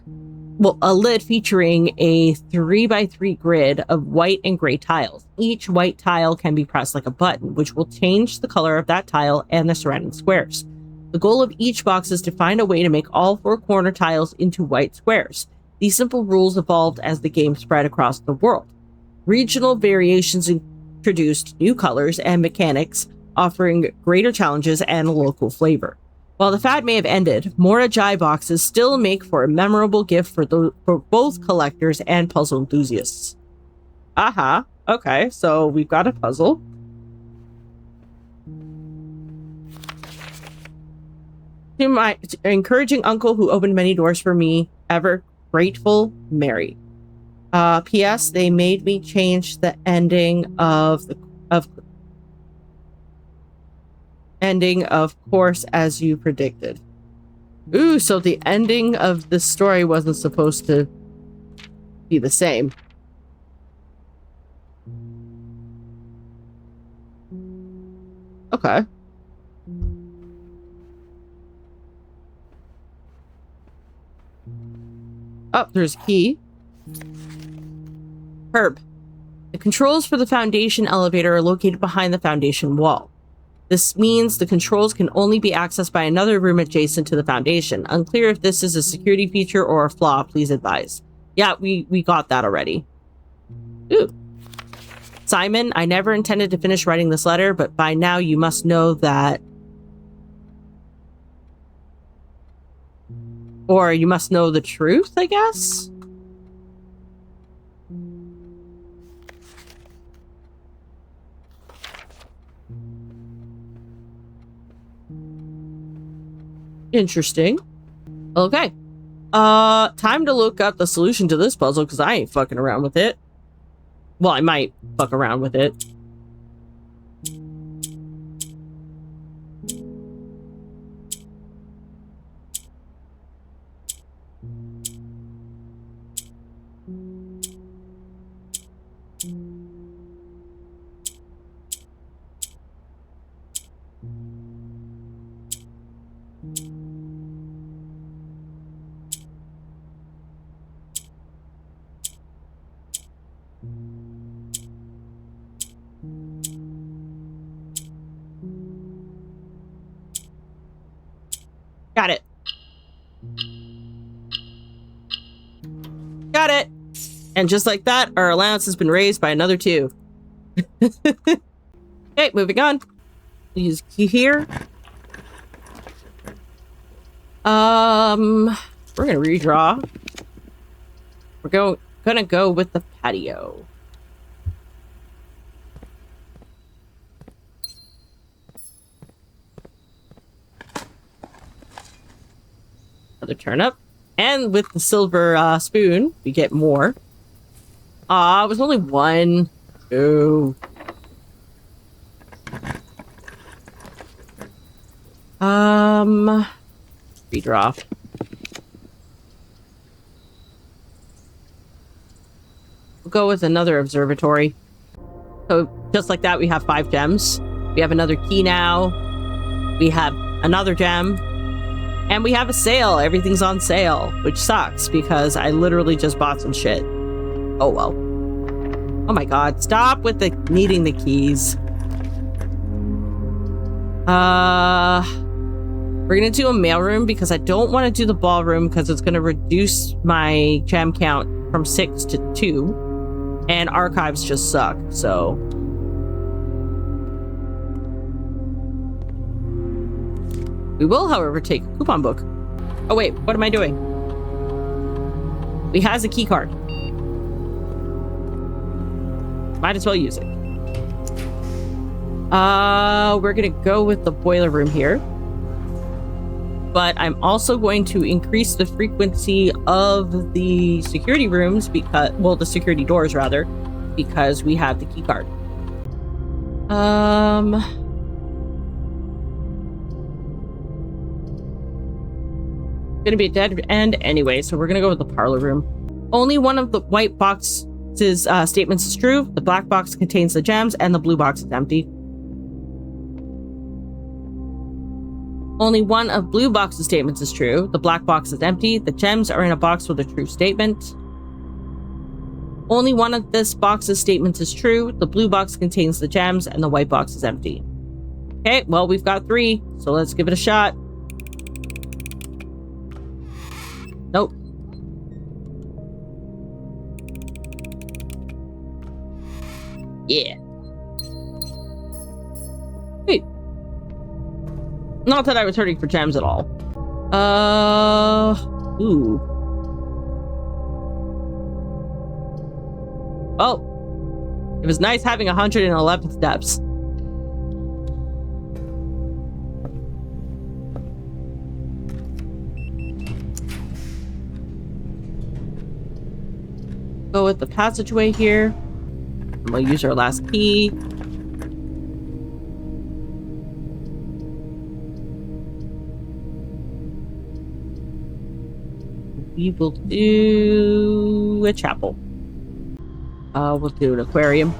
A: a 3x3 grid of white and gray tiles. Each white tile can be pressed like a button, which will change the color of that tile and the surrounding squares. The goal of each box is to find a way to make all 4 corner tiles into white squares. These simple rules evolved as the game spread across the world. Regional variations introduced new colors and mechanics, offering greater challenges and a local flavor. While the fad may have ended, Mora Jai boxes still make for a memorable gift for both collectors and puzzle enthusiasts. Aha, okay, so we've got a puzzle. To my encouraging uncle who opened many doors for me, ever grateful, Mary. P.S. They made me change the ending of course as you predicted. Ooh, so the ending of the story wasn't supposed to be the same. Okay. Oh, there's a key. Herb. The controls for the Foundation elevator are located behind the Foundation wall. This means the controls can only be accessed by another room adjacent to the Foundation. Unclear if this is a security feature or a flaw, please advise. Yeah, we got that already. Ooh. Simon, I never intended to finish writing this letter, but by now you must know that... Or you must know the truth, I guess? Interesting. Okay. Time to look up the solution to this puzzle, because I ain't fucking around with it. Well, I might fuck around with it. Got it. Got it. And just like that, our allowance has been raised by another 2. Okay, moving on. Use key here. We're gonna redraw. We're gonna go with the patio. Another turnip. And with the silver spoon, we get more. It was only 1. Ooh. Redraw. We'll go with another observatory. So just like that, we have 5 gems. We have another key now. We have another gem. And we have a sale. Everything's on sale, which sucks because I literally just bought some shit. Oh, well. Oh my god. Stop with the needing the keys. We're gonna do a mailroom because I don't want to do the ballroom because it's gonna reduce my gem count from 6 to 2. And archives just suck, so... We will, however, take a coupon book. Oh wait, what am I doing? We has a key card. Might as well use it. We're gonna go with the boiler room here. But I'm also going to increase the frequency of the security rooms because, well, the security doors rather, because we have the key card. Gonna be a dead end anyway, so we're gonna go with the parlor room. Only one of the white box box's statements is true. The black box contains the gems, and the blue box is empty. Only one of blue box's statements is true. The black box is empty. The gems are in a box with a true statement. Only one of this box's statements is true. The blue box contains the gems, and the white box is empty. Okay, well, we've got 3, so let's give it a shot. Nope. Yeah. Wait. Not that I was hurting for gems at all. Ooh. Oh. It was nice having 111 steps. Go with the passageway here. And we'll use our last key. We will do a chapel. We'll do an aquarium.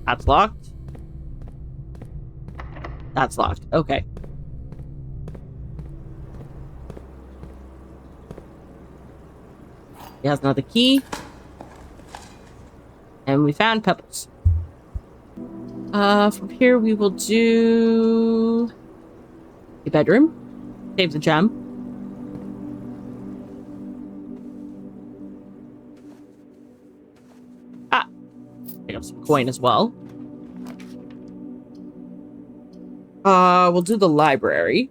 A: That's locked. That's locked. Okay. He has another key. And we found pebbles. From here we will do a bedroom. Save the gem. Pick up some coin as well. We'll do the library.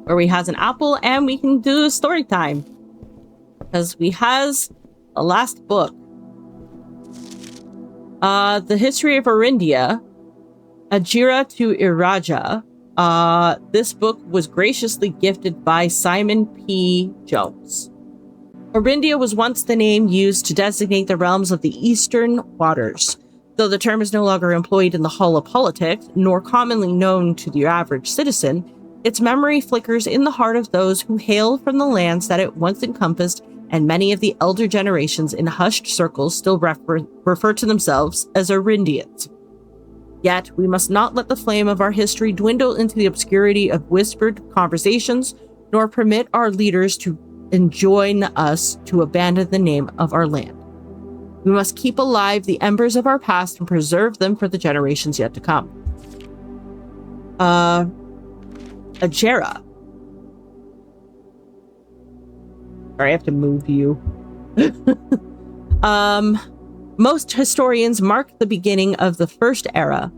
A: Where we has an apple and we can do story time. Because we has the last book. The History of Orindia. Ajira to Iraja. This book was graciously gifted by Simon P. Jones. Orindia was once the name used to designate the realms of the Eastern Waters. Though the term is no longer employed in the hall of politics, nor commonly known to the average citizen, its memory flickers in the heart of those who hail from the lands that it once encompassed, and many of the elder generations in hushed circles still refer to themselves as Orindians. Yet, we must not let the flame of our history dwindle into the obscurity of whispered conversations, nor permit our leaders to enjoin us to abandon the name of our land. We must keep alive the embers of our past and preserve them for the generations yet to come. Ajera. Sorry, I have to move you. Most historians mark the beginning of the First Era,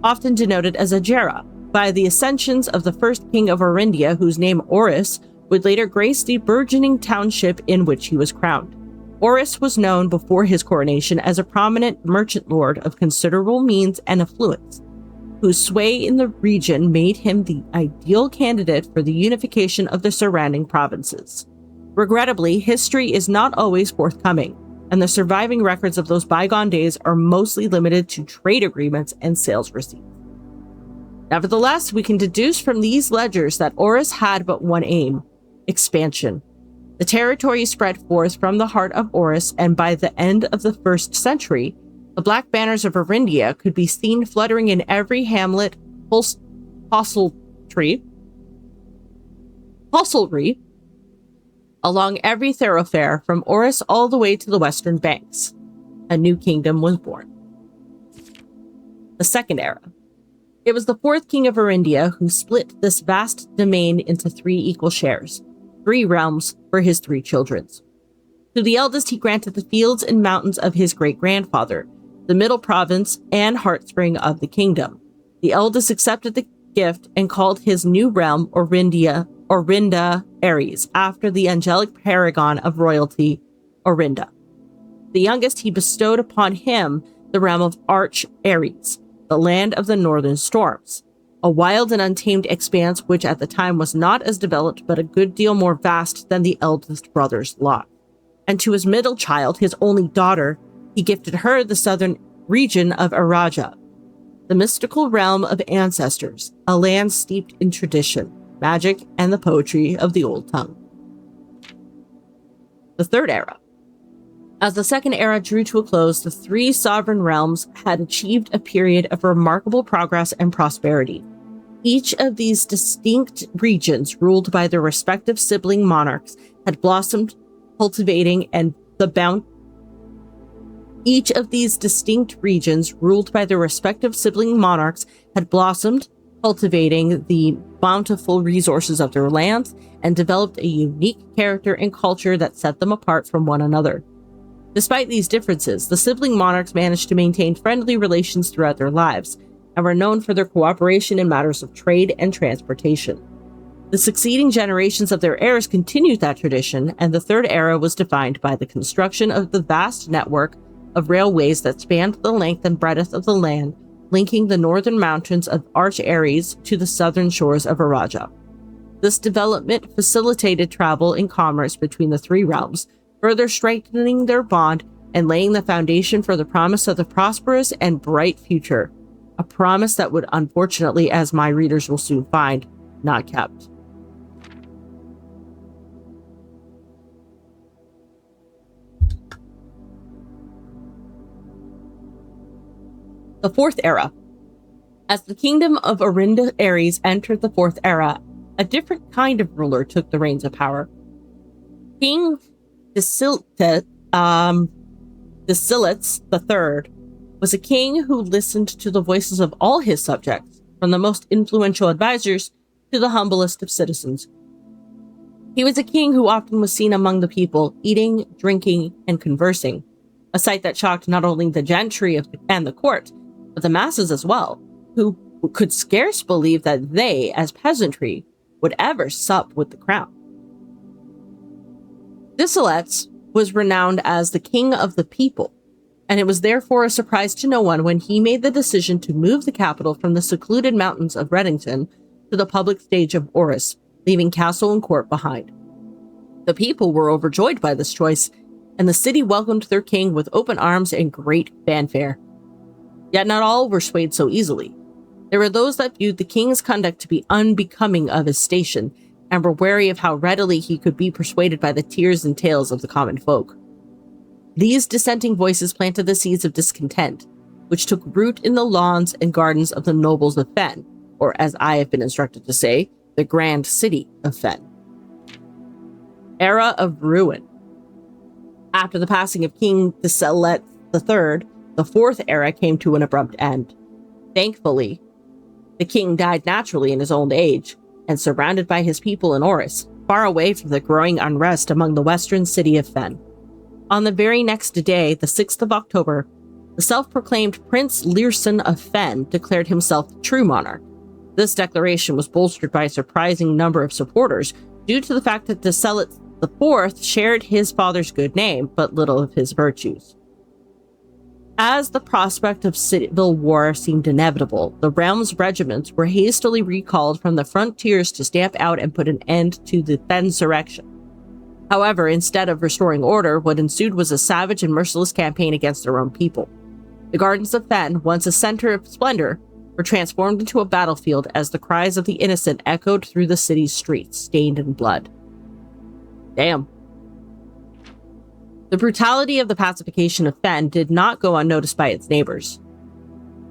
A: often denoted as Ajera, by the ascensions of the first king of Orindia, whose name Oris would later grace the burgeoning township in which he was crowned. Oris was known before his coronation as a prominent merchant lord of considerable means and affluence, whose sway in the region made him the ideal candidate for the unification of the surrounding provinces. Regrettably, history is not always forthcoming, and the surviving records of those bygone days are mostly limited to trade agreements and sales receipts. Nevertheless, we can deduce from these ledgers that Oris had but one aim: expansion. The territory spread forth from the heart of Oris, and by the end of the 1st century, the black banners of Orindia could be seen fluttering in every hamlet, hostelry, along every thoroughfare from Oris all the way to the western banks. A new kingdom was born. The Second Era. It was the 4th king of Orindia who split this vast domain into 3 equal shares, 3 realms for his 3 children. To the eldest he granted the fields and mountains of his great-grandfather, the middle province and heartspring of the kingdom. The eldest accepted the gift and called his new realm Orinda Ares, after the angelic paragon of royalty, Orinda. The youngest he bestowed upon him the realm of Arch Ares, the land of the northern storms, a wild and untamed expanse which at the time was not as developed but a good deal more vast than the eldest brother's lot. And to his middle child, his only daughter, he gifted her the southern region of Araja, the mystical realm of ancestors, a land steeped in tradition. magic, and the poetry of the Old Tongue. The Third Era. As the Second Era drew to a close, the three sovereign realms had achieved a period of remarkable progress and prosperity. Each of these distinct regions, ruled by their respective sibling monarchs, had blossomed, cultivating and the bounty. Each of these distinct regions, ruled by their respective sibling monarchs, had blossomed, cultivating the bountiful resources of their lands, and developed a unique character and culture that set them apart from one another. Despite these differences, the sibling monarchs managed to maintain friendly relations throughout their lives, and were known for their cooperation in matters of trade and transportation. The succeeding generations of their heirs continued that tradition, and the Third Era was defined by the construction of the vast network of railways that spanned the length and breadth of the land, linking the northern mountains of Arch Ares to the southern shores of Araja. This development facilitated travel and commerce between the three realms, further strengthening their bond and laying the foundation for the promise of the prosperous and bright future, a promise that would unfortunately, as my readers will soon find, not kept. The Fourth Era. As the kingdom of Arinda Ares entered the Fourth Era, a different kind of ruler took the reins of power. King Dacilitz III was a king who listened to the voices of all his subjects, from the most influential advisors to the humblest of citizens. He was a king who often was seen among the people, eating, drinking, and conversing, a sight that shocked not only the gentry and the court, but the masses as well, who could scarce believe that they, as peasantry, would ever sup with the crown. Dacilitz was renowned as the king of the people, and it was therefore a surprise to no one when he made the decision to move the capital from the secluded mountains of Reddington to the public stage of Oris, leaving castle and court behind. The people were overjoyed by this choice, and the city welcomed their king with open arms and great fanfare. Yet not all were swayed so easily. There were those that viewed the king's conduct to be unbecoming of his station, and were wary of how readily he could be persuaded by the tears and tales of the common folk. These dissenting voices planted the seeds of discontent, which took root in the lawns and gardens of the nobles of Fen, or as I have been instructed to say, the grand city of Fen. Era of Ruin. After the passing of King Dacilitz III, the Fourth Era came to an abrupt end. Thankfully, the king died naturally in his old age, and surrounded by his people in Oris, far away from the growing unrest among the western city of Fen. On the very next day, the 6th of October, the self-proclaimed Prince Learson of Fen declared himself the true monarch. This declaration was bolstered by a surprising number of supporters due to the fact that Dacilitz IV shared his father's good name, but little of his virtues. As the prospect of civil war seemed inevitable, the realm's regiments were hastily recalled from the frontiers to stamp out and put an end to the Fensurrection. However, instead of restoring order, what ensued was a savage and merciless campaign against their own people. The gardens of Fen, once a center of splendor, were transformed into a battlefield as the cries of the innocent echoed through the city's streets, stained in blood. Damn. The brutality of the pacification of Fen did not go unnoticed by its neighbors.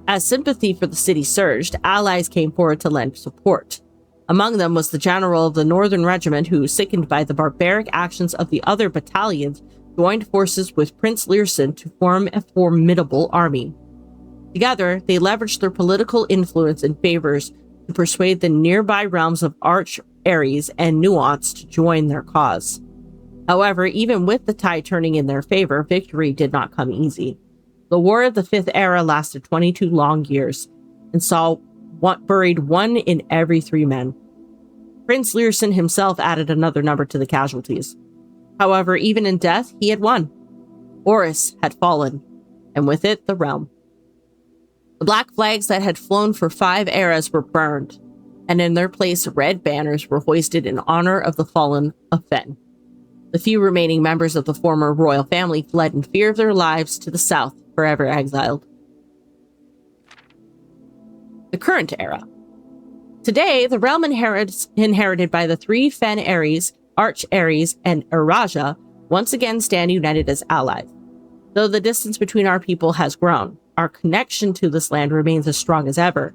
A: As sympathy for the city surged, allies came forward to lend support. Among them was the general of the Northern Regiment who, sickened by the barbaric actions of the other battalions, joined forces with Prince Learson to form a formidable army. Together, they leveraged their political influence and favors to persuade the nearby realms of Arch Ares and Nuance to join their cause. However, even with the tide turning in their favor, victory did not come easy. The War of the Fifth Era lasted 22 long years and saw buried one in every 3 men. Prince Learson himself added another number to the casualties. However, even in death, he had won. Oris had fallen, and with it, the realm. The black flags that had flown for 5 eras were burned, and in their place, red banners were hoisted in honor of the fallen of Fen. The few remaining members of the former royal family fled in fear of their lives to the south, forever exiled. The current era. Today, the realm inherited by the three Fen Ares, Arch Ares, and Iraja once again stand united as allies. Though the distance between our people has grown, our connection to this land remains as strong as ever.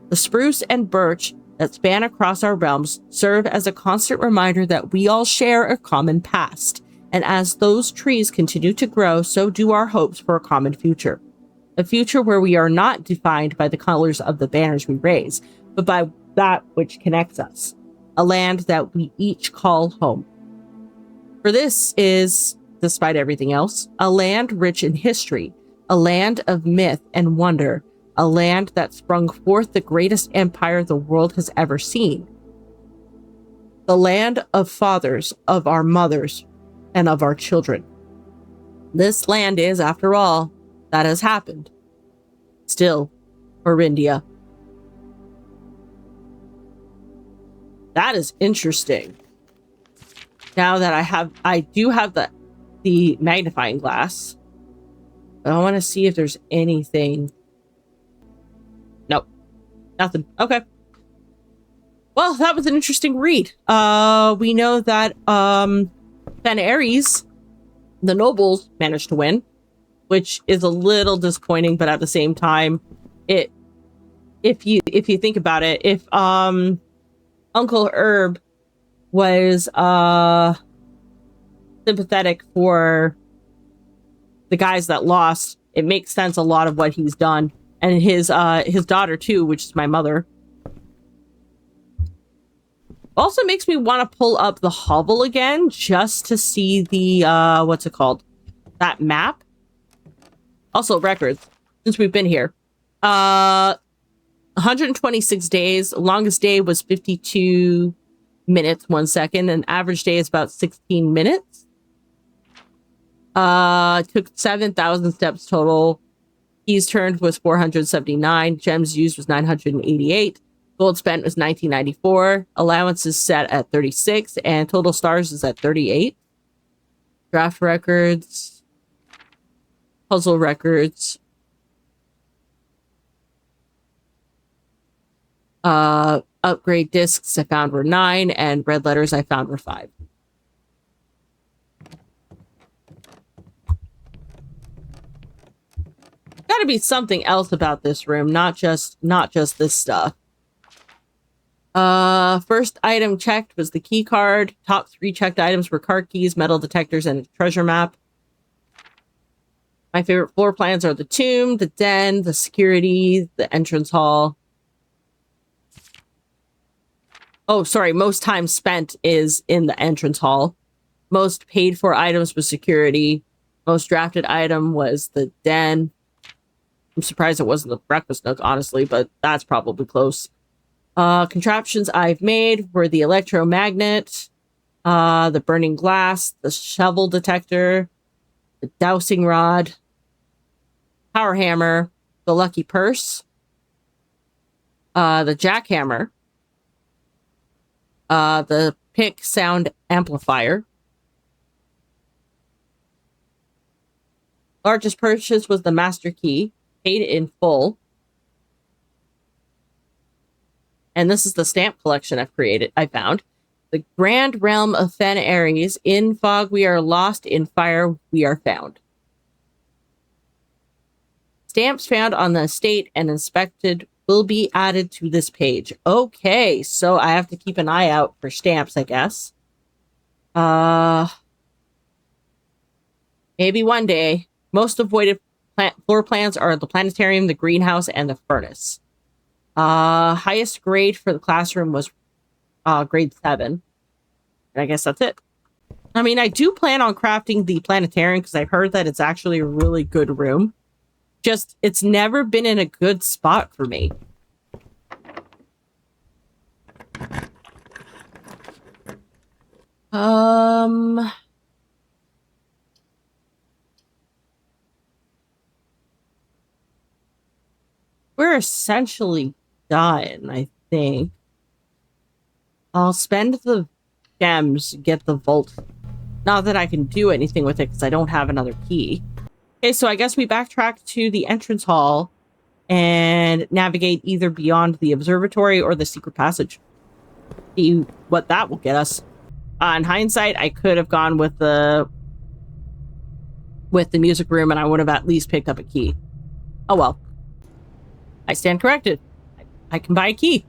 A: The spruce and birch that span across our realms serve as a constant reminder that we all share a common past, and as those trees continue to grow, so do our hopes for a common future. A future where we are not defined by the colors of the banners we raise, but by that which connects us. A land that we each call home. For this is, despite everything else, a land rich in history, a land of myth and wonder, a land that sprung forth the greatest empire the world has ever seen. The land of fathers, of our mothers, and of our children. This land is, after all, that has happened. Still, Orindia. That is interesting. Now that I do have the magnifying glass, but I want to see if there's anything. Nope, nothing. Okay. Well, that was an interesting read. We know that Fen Ares, the nobles, managed to win, which is a little disappointing, but at the same time, if you think about it, if Uncle Herb was sympathetic for the guys that lost, it makes sense a lot of what he's done, and his daughter too, which is my mother. Also makes me want to pull up the hovel again just to see the what's it called, that map. Also records, since we've been here. 126 days. Longest day was 52 minutes, 1 second. An average day is about 16 minutes. Took 7,000 steps total. Keys turned was 479. Gems used was 988. Gold spent was 1994. Allowance is set at 36. And total stars is at 38. Draft records. Puzzle records. Upgrade discs I found were 9, and red letters I found were 5. Gotta be something else about this room, not just this stuff. First item checked was the key card. Top 3 checked items were card keys, metal detectors, and a treasure map. My favorite floor plans are the tomb, the den, the security, the entrance hall. Oh, sorry. Most time spent is in the entrance hall. Most paid for items was security. Most drafted item was the den. I'm surprised it wasn't the breakfast nook, honestly, but that's probably close. Contraptions I've made were the electromagnet, the burning glass, the shovel detector, the dowsing rod, power hammer, the lucky purse, the jackhammer, the pick sound amplifier. Largest purchase was the master key, paid in full. And this is the stamp collection I found. The grand realm of Fen Ares. In fog we are lost, in fire we are found. Stamps found on the estate and inspected will be added to this page. Okay, so I have to keep an eye out for stamps, I guess. Maybe one day. Most avoided floor plans are the planetarium, the greenhouse, and the furnace. Highest grade for the classroom was grade 7. And I guess that's it. I mean, I do plan on crafting the planetarium because I've heard that it's actually a really good room. Just, it's never been in a good spot for me. We're essentially done, I think. I'll spend the gems, get the vault. Not that I can do anything with it because I don't have another key. Okay, so I guess we backtrack to the entrance hall and navigate either beyond the observatory or the secret passage. See what that will get us. In hindsight, I could have gone with the music room, and I would have at least picked up a key. Oh well. I stand corrected. I can buy a key.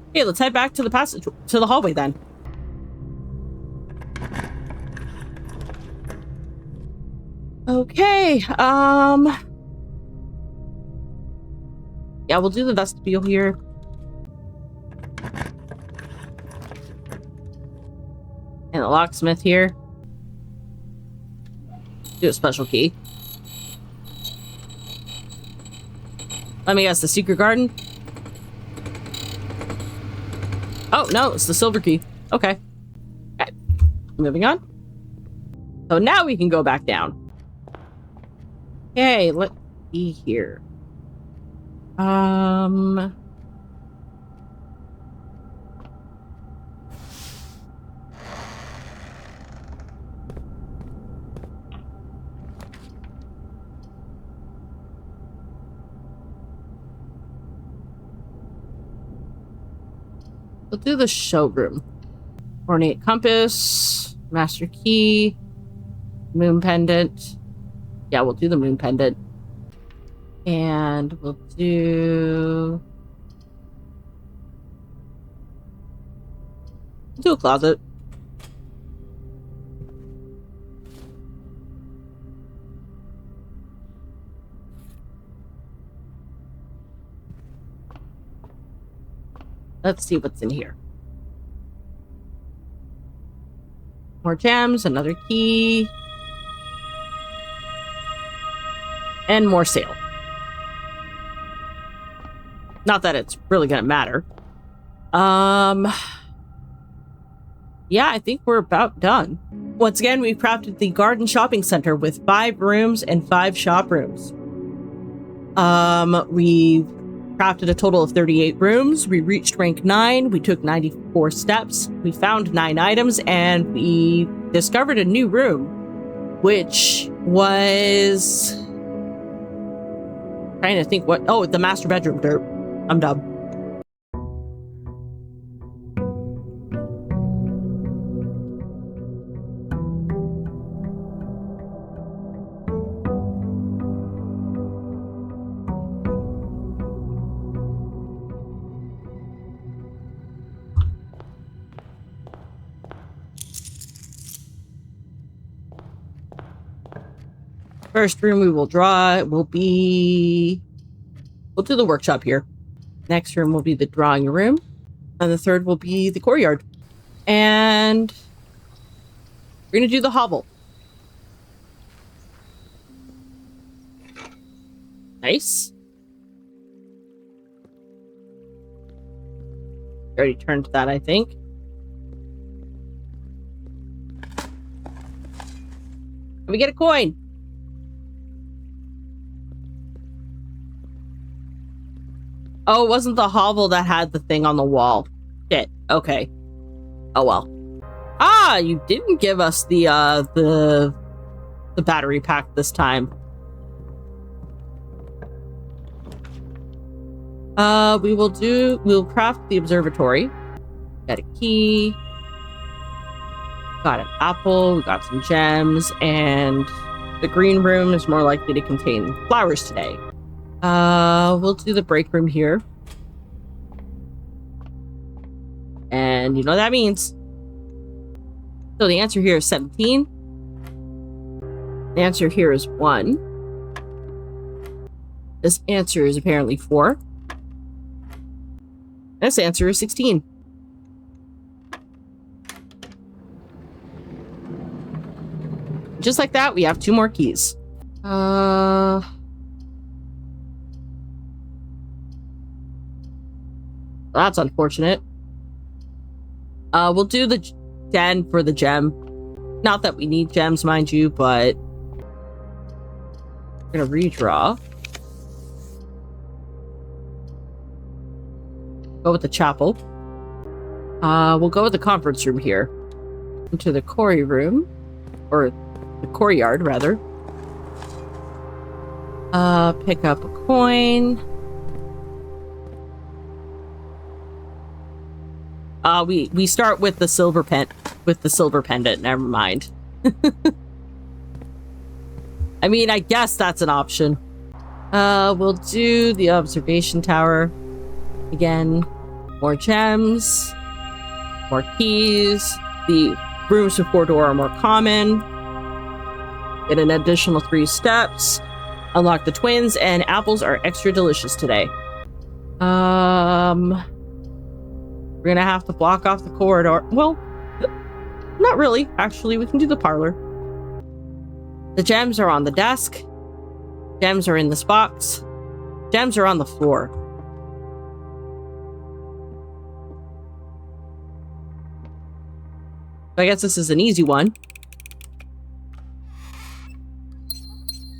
A: Okay, let's head back to the passage, to the hallway then. Okay, yeah, we'll do the vestibule here. And the locksmith here. Do a special key. Let me guess, the secret garden? Oh, no, it's the silver key. Okay. Okay. Moving on. So now we can go back down. Okay, let's see here. We'll do the showroom. Ornate compass, master key, moon pendant. Yeah, we'll do the moon pendant. And we'll do a closet. Let's see what's in here. More gems, another key. And more sail. Not that it's really gonna matter. Yeah, I think we're about done. Once again, we've crafted the garden shopping center with 5 rooms and 5 shop rooms. We've crafted a total of 38 rooms. We reached rank 9. We took 94 steps. We found 9 items, and we discovered a new room, which was... trying to think what... oh, the master bedroom. Dirt. I'm dumb. First room we will draw will be... we'll do the workshop here. Next room will be the drawing room. And the third will be the courtyard. And we're going to do the hovel. Nice. Already turned that, I think. And we get a coin. Oh, it wasn't the hovel that had the thing on the wall. Shit. Okay. Oh well. Ah, you didn't give us the battery pack this time. We'll craft the observatory. Got a key. Got an apple, we got some gems, and the green room is more likely to contain flowers today. We'll do the break room here. And you know what that means. So the answer here is 17. The answer here is 1. This answer is apparently 4. This answer is 16. Just like that, we have 2 more keys. That's unfortunate. We'll do the den for the gem. Not that we need gems, mind you, but we're gonna redraw. Go with the chapel. We'll go with the conference room here. Into the quarry room. Or the courtyard, rather. Pick up a coin. We start with the silver pendant. Never mind. I mean, I guess that's an option. We'll do the observation tower. Again, more gems, more keys. The rooms with 4 doors are more common. Get an additional 3 steps. Unlock the twins, and apples are extra delicious today. We're gonna have to block off the corridor. Well, not really. Actually, we can do the parlor. The gems are on the desk. Gems are in this box. Gems are on the floor. I guess this is an easy one.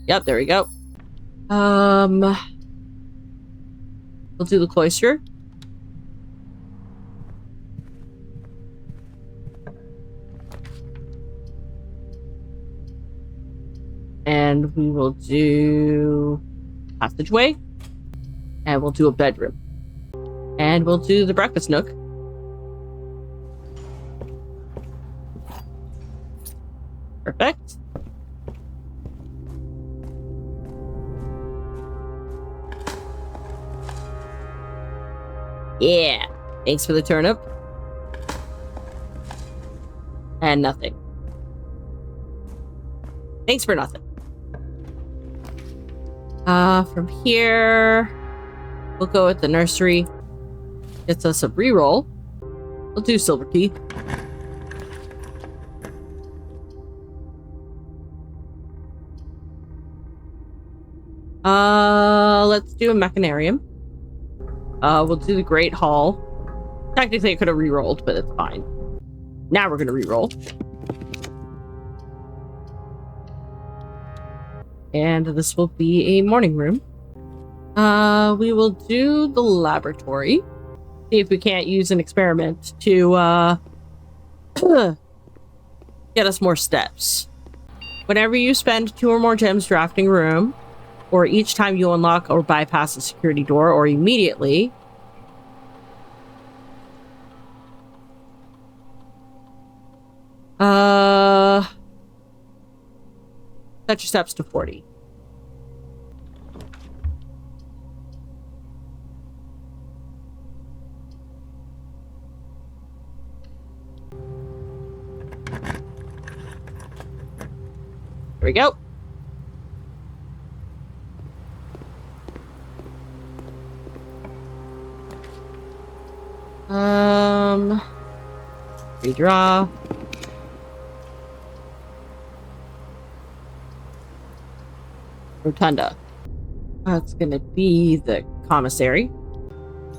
A: Yep, there we go. We'll do the cloister. And we will do passageway. And we'll do a bedroom. And we'll do the breakfast nook. Perfect. Yeah. Thanks for the turnip. And nothing. Thanks for nothing. From here, we'll go with the nursery. Gets us a reroll. We'll do silver key. Let's do a mechanarium. We'll do the Great Hall. Technically, I could have re-rolled, but it's fine. Now we're gonna re-roll. And this will be a morning room. We will do the laboratory. See if we can't use an experiment to, get us more steps. Whenever you spend 2 or more gems drafting a room, or each time you unlock or bypass a security door, or immediately, set your steps to 40. Here we go. Redraw. Rotunda. That's gonna be the commissary.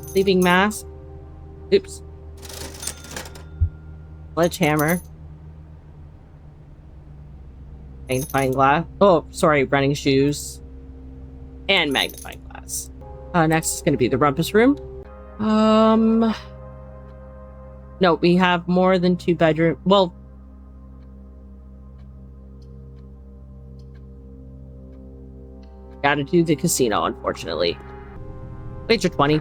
A: Sleeping mask. Oops. Sledgehammer. Magnifying glass. Oh, sorry, running shoes. And magnifying glass. Next is gonna be the rumpus room. No, we have more than 2 bedrooms. Well, gotta do the casino, unfortunately. Wager 20.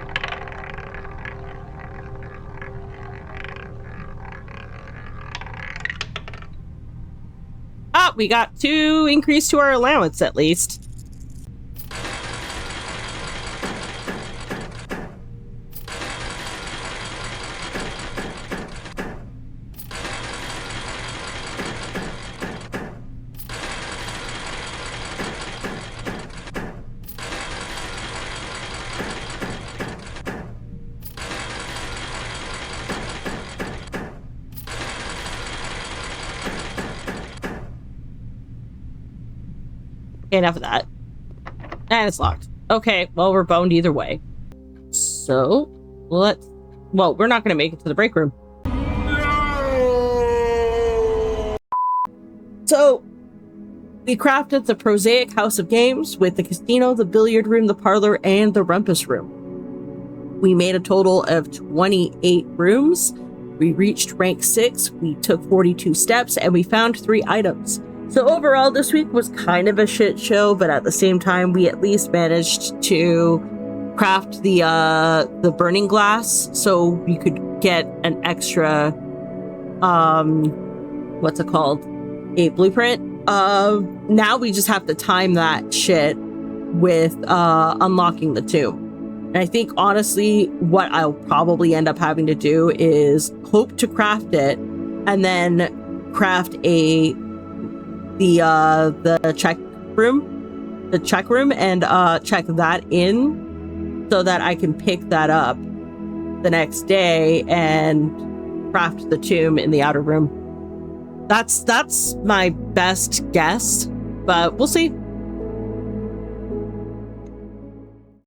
A: Ah, we got 2 increase to our allowance, at least. Okay, enough of that. And it's locked. Okay, well, we're boned either way. So, let's... Well, we're not going to make it to the break room. So, we crafted the prosaic house of games with the casino, the billiard room, the parlor, and the rumpus room. We made a total of 28 rooms. We reached rank 6. We took 42 steps and we found 3 items. So overall, this week was kind of a shit show, but at the same time, we at least managed to craft the burning glass so we could get an extra, what's it called? A blueprint. Now we just have to time that shit with unlocking the tomb. And I think honestly, what I'll probably end up having to do is hope to craft it and then craft the check room and check that in so that I can pick that up the next day and craft the tomb in the outer room. That's my best guess, but we'll see.